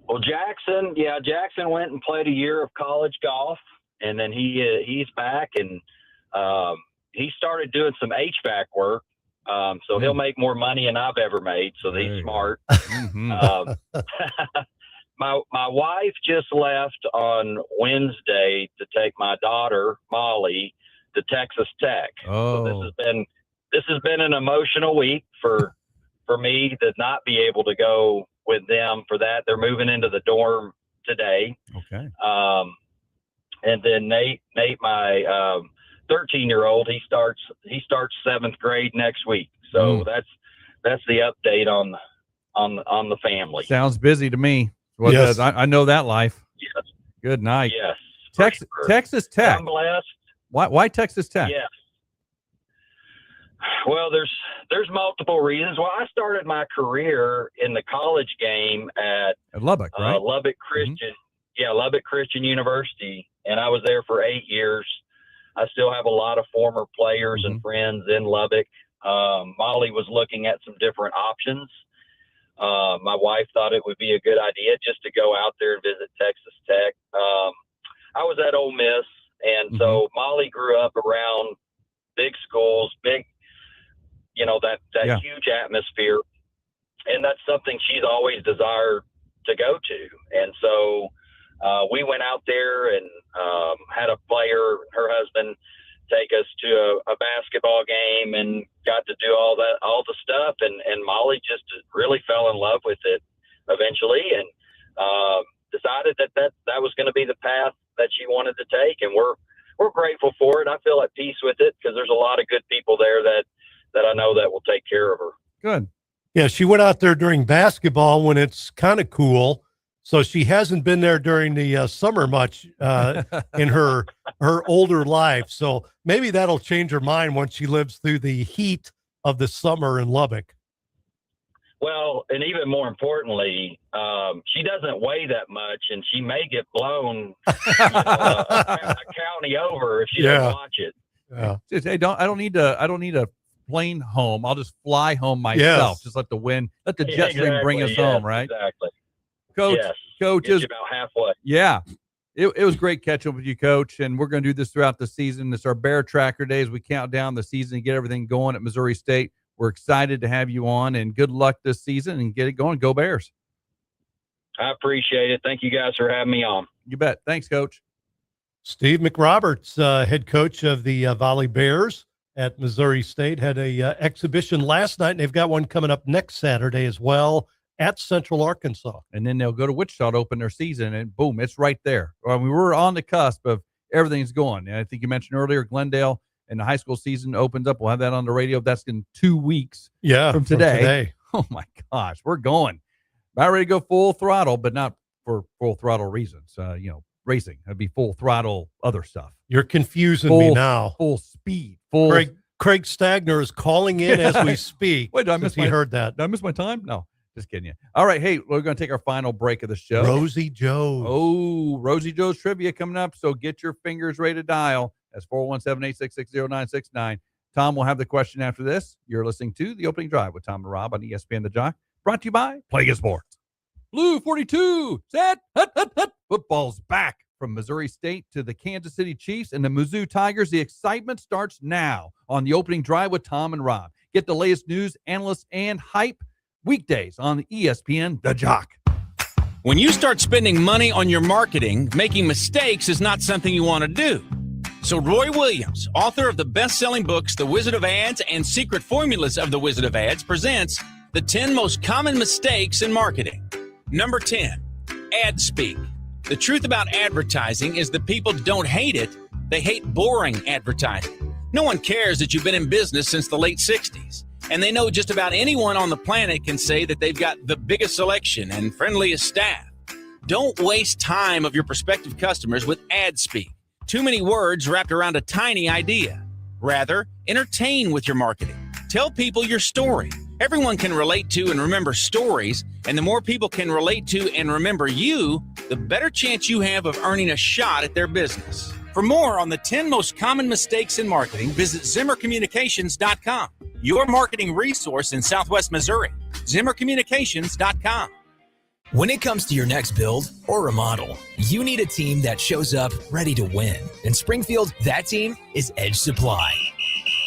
Well, Jackson went and played a year of college golf, and then he's back, and he started doing some HVAC work. So he'll make more money than I've ever made. So he's smart. My wife just left on Wednesday to take my daughter Molly to Texas Tech. Oh. So this has been an emotional week for me to not be able to go with them for that. They're moving into the dorm today. Okay. And then Nate, my 13-year-old, he starts 7th grade next week. So that's the update on the family. Sounds busy to me. Well, yes. I know that life. Yes. Good night. Yes. Texas Tech. I'm blessed. Why Texas Tech? Yes. Well, there's multiple reasons. Well, I started my career in the college game at Lubbock, right? Lubbock Christian. Yeah, Lubbock Christian University, and I was there for 8 years. I still have a lot of former players and friends in Lubbock. Molly was looking at some different options. My wife thought it would be a good idea just to go out there and visit Texas Tech. I was at Ole Miss, and so Molly grew up around big schools, that huge atmosphere, and that's something she's always desired to go to. And so we went out there and had a player, her husband, take us to a basketball game and got to do all the stuff. And Molly just really fell in love with it eventually, and decided that was going to be the path that she wanted to take. And we're grateful for it. I feel at peace with it because there's a lot of good people there that I know that will take care of her. Good. Yeah, she went out there during basketball when it's kind of cool. So she hasn't been there during the summer much in her older life. So maybe that'll change her mind once she lives through the heat of the summer in Lubbock. Well, and even more importantly, she doesn't weigh that much, and she may get blown a county over if she doesn't watch it. Yeah. Just, hey, I don't need a plane home. I'll just fly home myself. Yes. Just let the jet stream bring us home, right? Exactly. Coach, Yes. Coach Gets is you about halfway. Yeah. It was great catching up with you, Coach, and we're going to do this throughout the season. It's our Bear Tracker Days. We count down the season and get everything going at Missouri State. We're excited to have you on, and good luck this season and get it going. Go Bears. I appreciate it. Thank you guys for having me on. You bet. Thanks, Coach. Steve McRoberts, head coach of the Volley Bears at Missouri State, had a exhibition last night, and they've got one coming up next Saturday as well at Central Arkansas. And then they'll go to Wichita to open their season, and boom, it's right there. Well, we were on the cusp of everything's going. And I think you mentioned earlier, Glendale and the high school season opens up. We'll have that on the radio. That's in 2 weeks from today. Oh, my gosh, we're going. About ready to go full throttle, but not for full throttle reasons. Racing. It'd be full throttle other stuff. You're confusing me now. Full speed. Craig Stagner is calling in as we speak. Wait, did I heard that. Did I miss my time? No, just kidding you. All right, hey, we're going to take our final break of the show. Rosie Joe's. Oh, Rosie Joe's trivia coming up, so get your fingers ready to dial. That's 417-866-0969. Tom will have the question after this. You're listening to The Opening Drive with Tom and Rob on ESPN The Jock, brought to you by Play Good Sports. Blue 42, set, hut, hut, hut. Football's back from Missouri State to the Kansas City Chiefs and the Mizzou Tigers. The excitement starts now on The Opening Drive with Tom and Rob. Get the latest news, analysts, and hype weekdays on ESPN The Jock. When you start spending money on your marketing, making mistakes is not something you want to do. So Roy Williams, author of the best-selling books The Wizard of Ads and Secret Formulas of the Wizard of Ads, presents the 10 most common mistakes in marketing. Number 10, ad speak. The truth about advertising is that people don't hate it, they hate boring advertising. No one cares that you've been in business since the late 60s, and they know just about anyone on the planet can say that they've got the biggest selection and friendliest staff. Don't waste time of your prospective customers with ad speak. Too many words wrapped around a tiny idea. Rather, entertain with your marketing. Tell people your story. Everyone can relate to and remember stories, and the more people can relate to and remember you, the better chance you have of earning a shot at their business. For more on the 10 most common mistakes in marketing, visit ZimmerCommunications.com, your marketing resource in Southwest Missouri. ZimmerCommunications.com. When it comes to your next build or remodel, you need a team that shows up ready to win. In Springfield, that team is Edge Supply.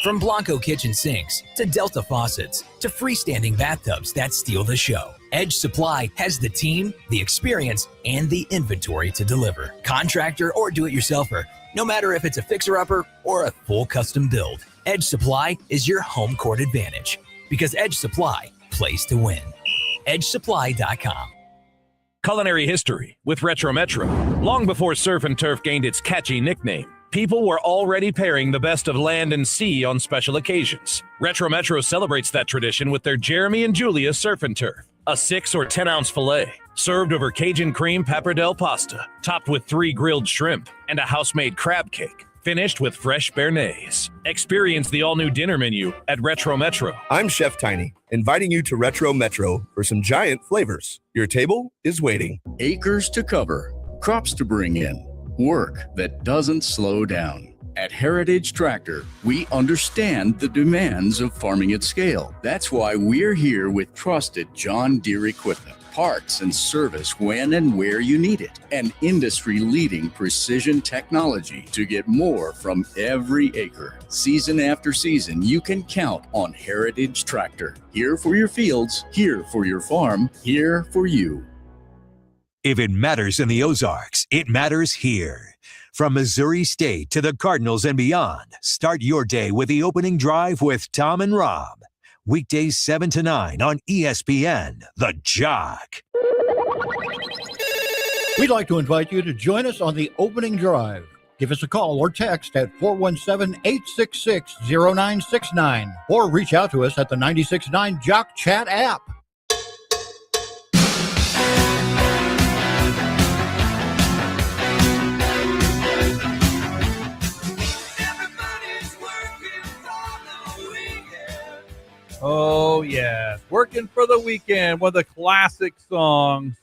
From Blanco kitchen sinks to Delta faucets to freestanding bathtubs that steal the show, Edge Supply has the team, the experience, and the inventory to deliver. Contractor or do-it-yourselfer, no matter if it's a fixer-upper or a full custom build, Edge Supply is your home court advantage because Edge Supply plays to win. EdgeSupply.com. Culinary history with Retro Metro. Long before surf and turf gained its catchy nickname, people were already pairing the best of land and sea on special occasions. Retro Metro celebrates that tradition with their Jeremy and Julia surf and turf, a 6 or 10 ounce filet served over Cajun cream pappardelle pasta, topped with 3 grilled shrimp and a house-made crab cake, finished with fresh béarnaise. Experience the all-new dinner menu at Retro Metro. I'm Chef Tiny, inviting you to Retro Metro for some giant flavors. Your table is waiting. Acres to cover, crops to bring in, work that doesn't slow down. At Heritage Tractor, we understand the demands of farming at scale. That's why we're here with trusted John Deere equipment, parts and service when and where you need it, and industry-leading precision technology to get more from every acre. Season after season, you can count on Heritage Tractor. Here for your fields, here for your farm, here for you. If it matters in the Ozarks, it matters here. From Missouri State to the Cardinals and beyond, start your day with the opening drive with Tom and Rob. Weekdays 7 to 9 on ESPN, The Jock. We'd like to invite you to join us on the opening drive. Give us a call or text at 417-866-0969 or reach out to us at the 96.9 Jock Chat app. Oh, yeah. Working for the Weekend. One of the classic songs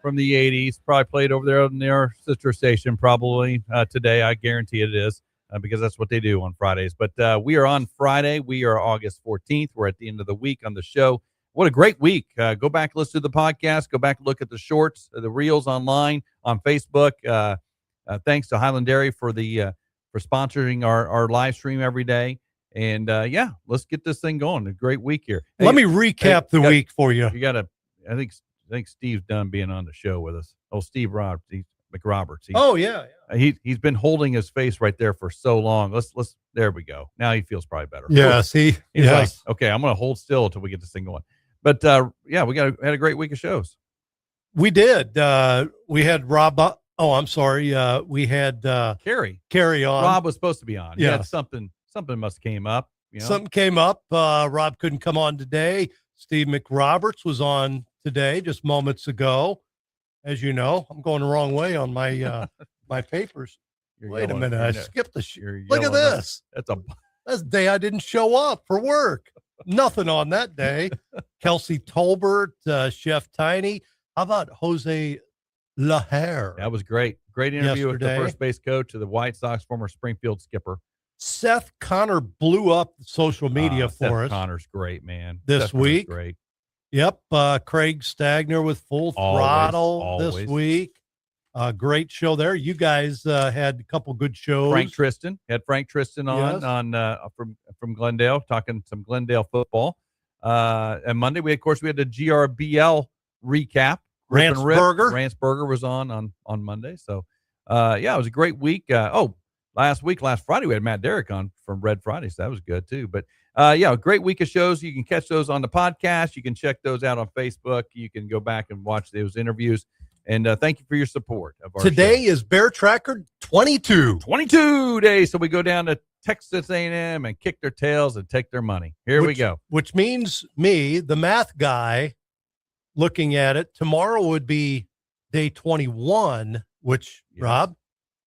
from the 80s. Probably played over there on their sister station probably today. I guarantee it is because that's what they do on Fridays. But we are on Friday. We are August 14th. We're at the end of the week on the show. What a great week. Go back, listen to the podcast. Go back, look at the shorts, the reels online on Facebook. Thanks to Highland Dairy for sponsoring our live stream every day. And yeah, let's get this thing going. A great week here. Let me recap the week for you. You got to, I think Steve's done being on the show with us. Oh, Steve McRoberts. He's been holding his face right there for so long. Let's there we go. Now he feels probably better. Yeah, he's like, okay, I'm going to hold still until we get this thing going. But yeah, we had a great week of shows. We did. We had Rob. I'm sorry. We had Carrie on. Rob was supposed to be on. Yeah, something must have came up. Something came up. Rob couldn't come on today. Steve McRoberts was on today, just moments ago. As you know, I'm going the wrong way on my my papers. Wait a minute, I skipped the Look at this. That's the day I didn't show up for work. Nothing on that day. Kelsey Tolbert, Chef Tiny. How about Jose Lahair? That was great. Great interview with the first base coach of the White Sox, former Springfield skipper. Seth Connor blew up social media for us. Seth Connor's great, man. This week. Great. Yep. Craig Stagner with Full Throttle this week. Great show there. You guys had a couple good shows. Frank Tristan on from Glendale, talking some Glendale football. And Monday we had the GRBL recap. Rance Berger was on Monday. So yeah, it was a great week. Last Friday we had Matt Derrick on from Red Friday, so that was good too. But yeah, a great week of shows. You can catch those on the podcast. You can check those out on Facebook. You can go back and watch those interviews. And thank you for your support of our Today show. is Bear Tracker 22. 22 days. So we go down to Texas A&M and kick their tails and take their money. Here we go. Which means me, the math guy, looking at it, tomorrow would be day 21, which, Rob,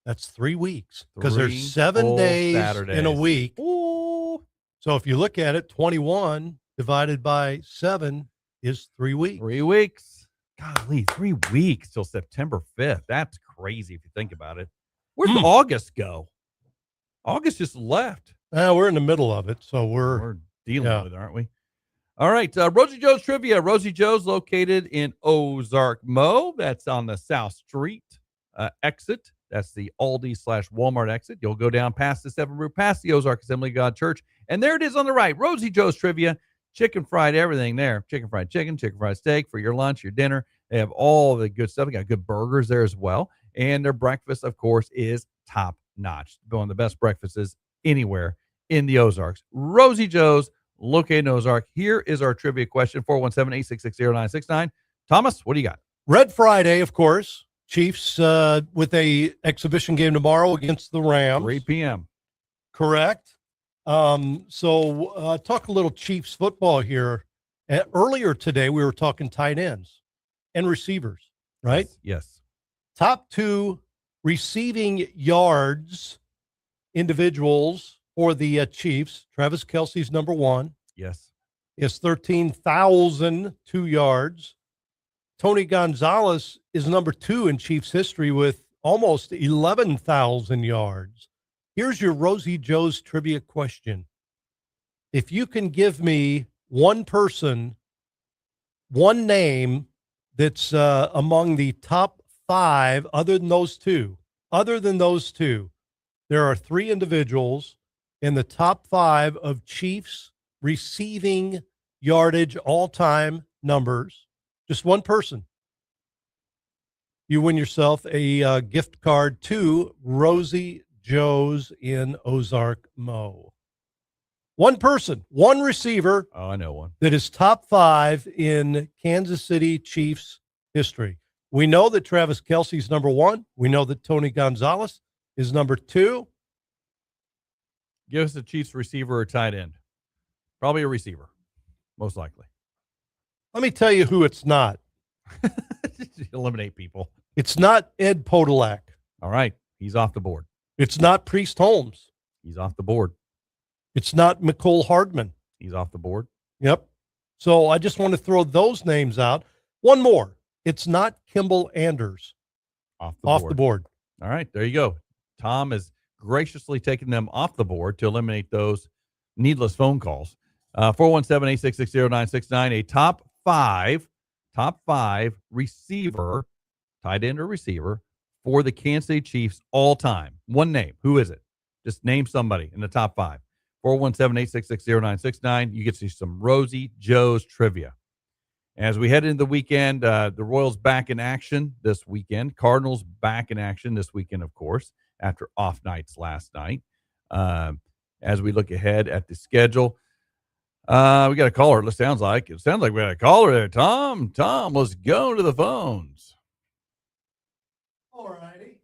that's 3 weeks. Because there's 7 days Saturdays in a week. Ooh. So if you look at it, 21 divided by 7 is 3 weeks. 3 weeks. Golly, 3 weeks till September 5th. That's crazy if you think about it. Where'd August go? August just left. We're in the middle of it, so we're dealing with it, aren't we? All right, Rosie Joe's Trivia. Rosie Joe's located in Ozark Mo. That's on the South Street exit. That's the Aldi/Walmart exit. You'll go down past the Seven Route, past the Ozark Assembly of God Church, and there it is on the right. Rosie Joe's Trivia. Chicken fried everything there. Chicken fried chicken, chicken fried steak for your lunch, your dinner. They have all the good stuff. They got good burgers there as well. And their breakfast, of course, is top notch. One of the best breakfasts anywhere in the Ozarks. Rosie Joe's, located in Ozark. Here is our trivia question, 417-866-0969. Thomas, what do you got? Red Friday, of course. Chiefs with a exhibition game tomorrow against the Rams. 3 p.m. Correct. So talk a little Chiefs football here. Earlier today, we were talking tight ends and receivers, right? Yes. Top 2 receiving yards individuals for the Chiefs. Travis Kelce's number 1. Yes. Is 13,002 yards. Tony Gonzalez is number 2 in Chiefs history with almost 11,000 yards. Here's your Rosie Joe's trivia question. If you can give me one person, one name that's among the top 5 other than those two, there are 3 individuals in the top 5 of Chiefs receiving yardage all-time numbers. Just one person. You win yourself a gift card to Rosie Joe's in Ozark Mo. One person, one receiver. Oh, I know one. That is top 5 in Kansas City Chiefs history. We know that Travis Kelce's number 1. We know that Tony Gonzalez is number 2. Give us a Chiefs receiver or tight end. Probably a receiver, most likely. Let me tell you who it's not. Eliminate people. It's not Ed Podolak. All right. He's off the board. It's not Priest Holmes. He's off the board. It's not Mecole Hardman. He's off the board. Yep. So I just want to throw those names out. One more. It's not Kimball Anders. Off the board. All right. There you go. Tom has graciously taken them off the board to eliminate those needless phone calls. 417-866-0969, a top five receiver, tight end or receiver, for the Kansas City Chiefs all time. One name. Who is it? Just name somebody in the top 5. 417-866-0969. You get to see some Rosie Joe's trivia. As we head into the weekend, the Royals back in action this weekend. Cardinals back in action this weekend, of course, after off nights last night. As we look ahead at the schedule, we got a caller. It sounds like we got a caller there. Tom, let's go to the phones. All righty.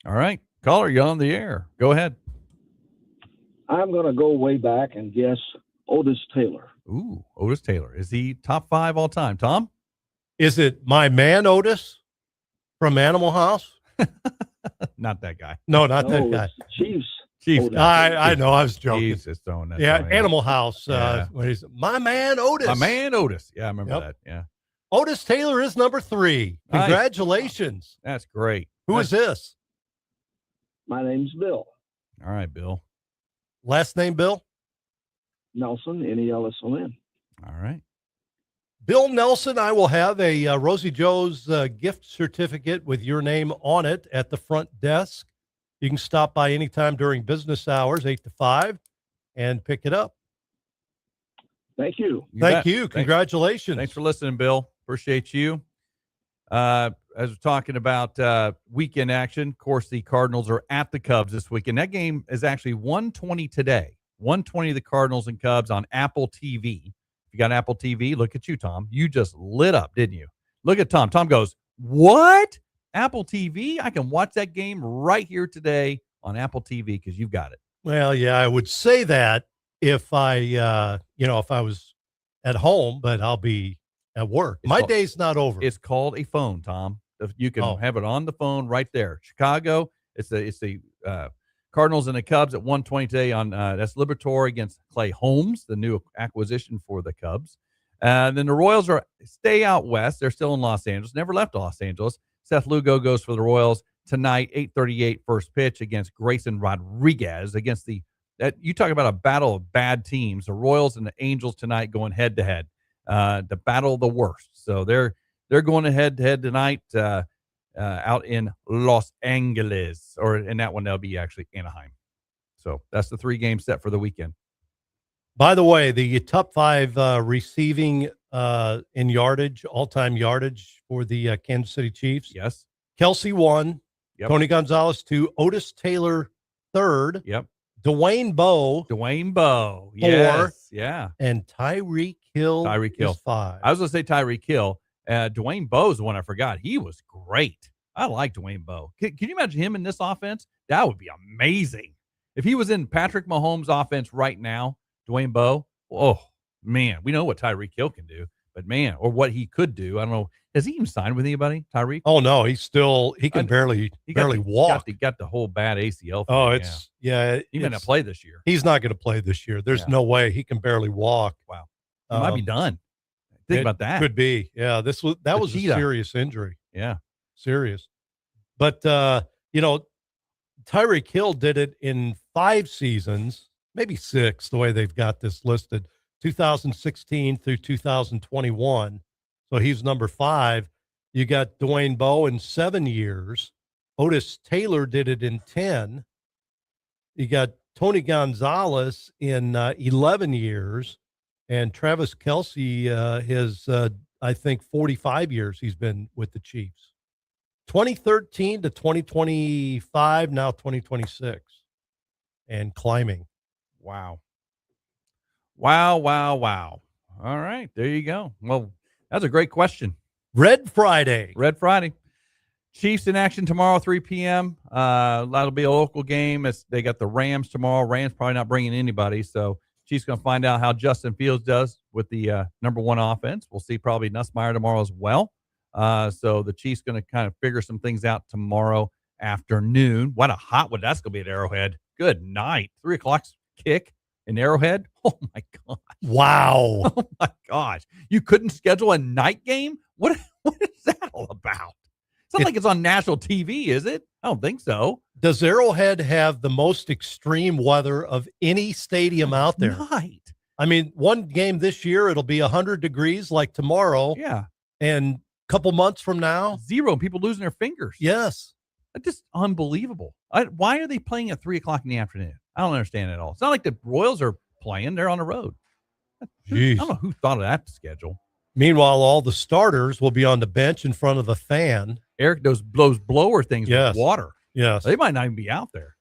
All right, caller, you're on the air. Go ahead. I'm going to go way back and guess Otis Taylor. Ooh, Otis Taylor. Is he top 5 all time? Tom? Is it my man Otis from Animal House? Not that guy. No, not that guy. Chiefs. I know. I was joking. Chiefs is throwing that. Yeah, throwing Animal House. Yeah. What is it? My man Otis. My man Otis. Yeah, I remember that. Yeah. Otis Taylor is number 3. Nice. Congratulations. That's great. Who is this? My name's Bill. All right, Bill. Last name, Bill? Nelson, N-E-L-S-O-N. All right. Bill Nelson, I will have a Rosie Joe's gift certificate with your name on it at the front desk. You can stop by anytime during business hours, 8 to 5, and pick it up. Thank you. Thank you. Congratulations. Thanks for listening, Bill. Appreciate you. As we're talking about weekend action, of course, the Cardinals are at the Cubs this weekend. That game is actually 1:20 today. 1:20, the Cardinals and Cubs on Apple TV. If you got Apple TV, look at you, Tom. You just lit up, didn't you? Look at Tom. Tom goes, what? Apple TV? I can watch that game right here today on Apple TV because you've got it. Well, yeah, I would say that if I, if I was at home, but I'll be at work. My day's not over. It's called a phone, Tom. You can have it on the phone right there. Chicago, it's the Cardinals and the Cubs at 1:20 today on that's Liberatore against Clay Holmes, the new acquisition for the Cubs. Then the Royals stay out west. They're still in Los Angeles. Never left Los Angeles. Seth Lugo goes for the Royals tonight, 8:38 first pitch against Grayson Rodriguez against you talk about a battle of bad teams. The Royals and the Angels tonight going head to head. The battle of the worst. So they're going head to head tonight out in Los Angeles, or in that one, they'll be actually Anaheim. So that's the 3 game set for the weekend. By the way, the top 5 receiving in yardage, all-time yardage for the Kansas City Chiefs. Yes. Kelsey 1, Yep. Tony Gonzalez 2, Otis Taylor 3rd. Yep. Dwayne Bowe. 4. Yes. Yeah. And Tyreek Hill. is 5. I was going to say Tyreek Hill. Dwayne Bowe's the one I forgot. He was great. I like Dwayne Bowe. Can you imagine him in this offense? That would be amazing. If he was in Patrick Mahomes' offense right now, Dwayne Bowe, oh, man, we know what Tyreek Hill can do, but man, or what he could do. I don't know. Has he even signed with anybody, Tyreek? Oh, no, he can barely walk. He got the whole bad ACL thing. Oh, it's, yeah. He may not play this year. He's not going to play this year. There's no way. He can barely walk. Wow. He might be done. Think about that. Could be. Yeah, that was a serious injury. Yeah. Serious. But, Tyreek Hill did it in 5 seasons, maybe 6, the way they've got this listed, 2016 through 2021. So he's number 5. You got Dwayne Bowe in 7 years. Otis Taylor did it in 10. You got Tony Gonzalez in 11 years. And Travis Kelce I think, 45 years he's been with the Chiefs. 2013 to 2025, now 2026, and climbing. Wow. All right, there you go. Well, that's a great question. Red Friday. Chiefs in action tomorrow, 3 p.m. That'll be a local game. They got the Rams tomorrow. Rams probably not bringing anybody, so Chiefs going to find out how Justin Fields does with the number one offense. We'll see probably Nussmeier tomorrow as well. So the Chiefs going to kind of figure some things out tomorrow afternoon. What a hot one that's going to be at Arrowhead. Good night. 3 o'clock kick in Arrowhead. Oh, my gosh. Wow. Oh, my gosh. You couldn't schedule a night game? What is that all about? It's not like it's on national TV, is it? I don't think so. Does Arrowhead have the most extreme weather of any stadium out there? Night. I mean, one game this year, it'll be 100 degrees like tomorrow. Yeah. And a couple months from now, 0, people losing their fingers. Yes. That's just unbelievable. Why are they playing at 3 o'clock in the afternoon? I don't understand it at all. It's not like the Royals are playing. They're on the road. I don't know who thought of that schedule. Meanwhile, all the starters will be on the bench in front of the fan. Eric blows blower things with water. Yes. They might not even be out there.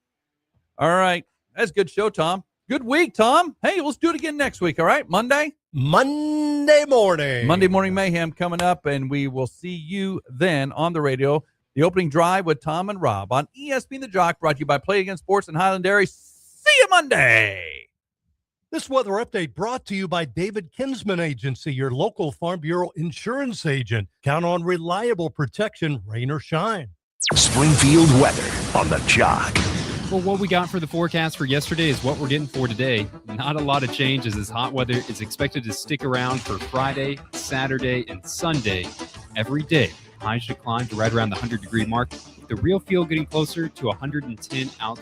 All right. That's a good show, Tom. Good week, Tom. Hey, let's do it again next week, all right? Monday morning. Monday Morning Mayhem coming up, and we will see you then on the radio. The opening drive with Tom and Rob on ESPN The Jock, brought to you by Play Against Sports and Highland Dairy. See you Monday. This weather update brought to you by David Kinsman Agency, your local Farm Bureau insurance agent. Count on reliable protection, rain or shine. Springfield weather on the Jock. Well, what we got for the forecast for yesterday is what we're getting for today. Not a lot of changes as hot weather is expected to stick around for Friday, Saturday, and Sunday every day. Highs should climb to right around the 100-degree mark, with the real feel getting closer to 110 out.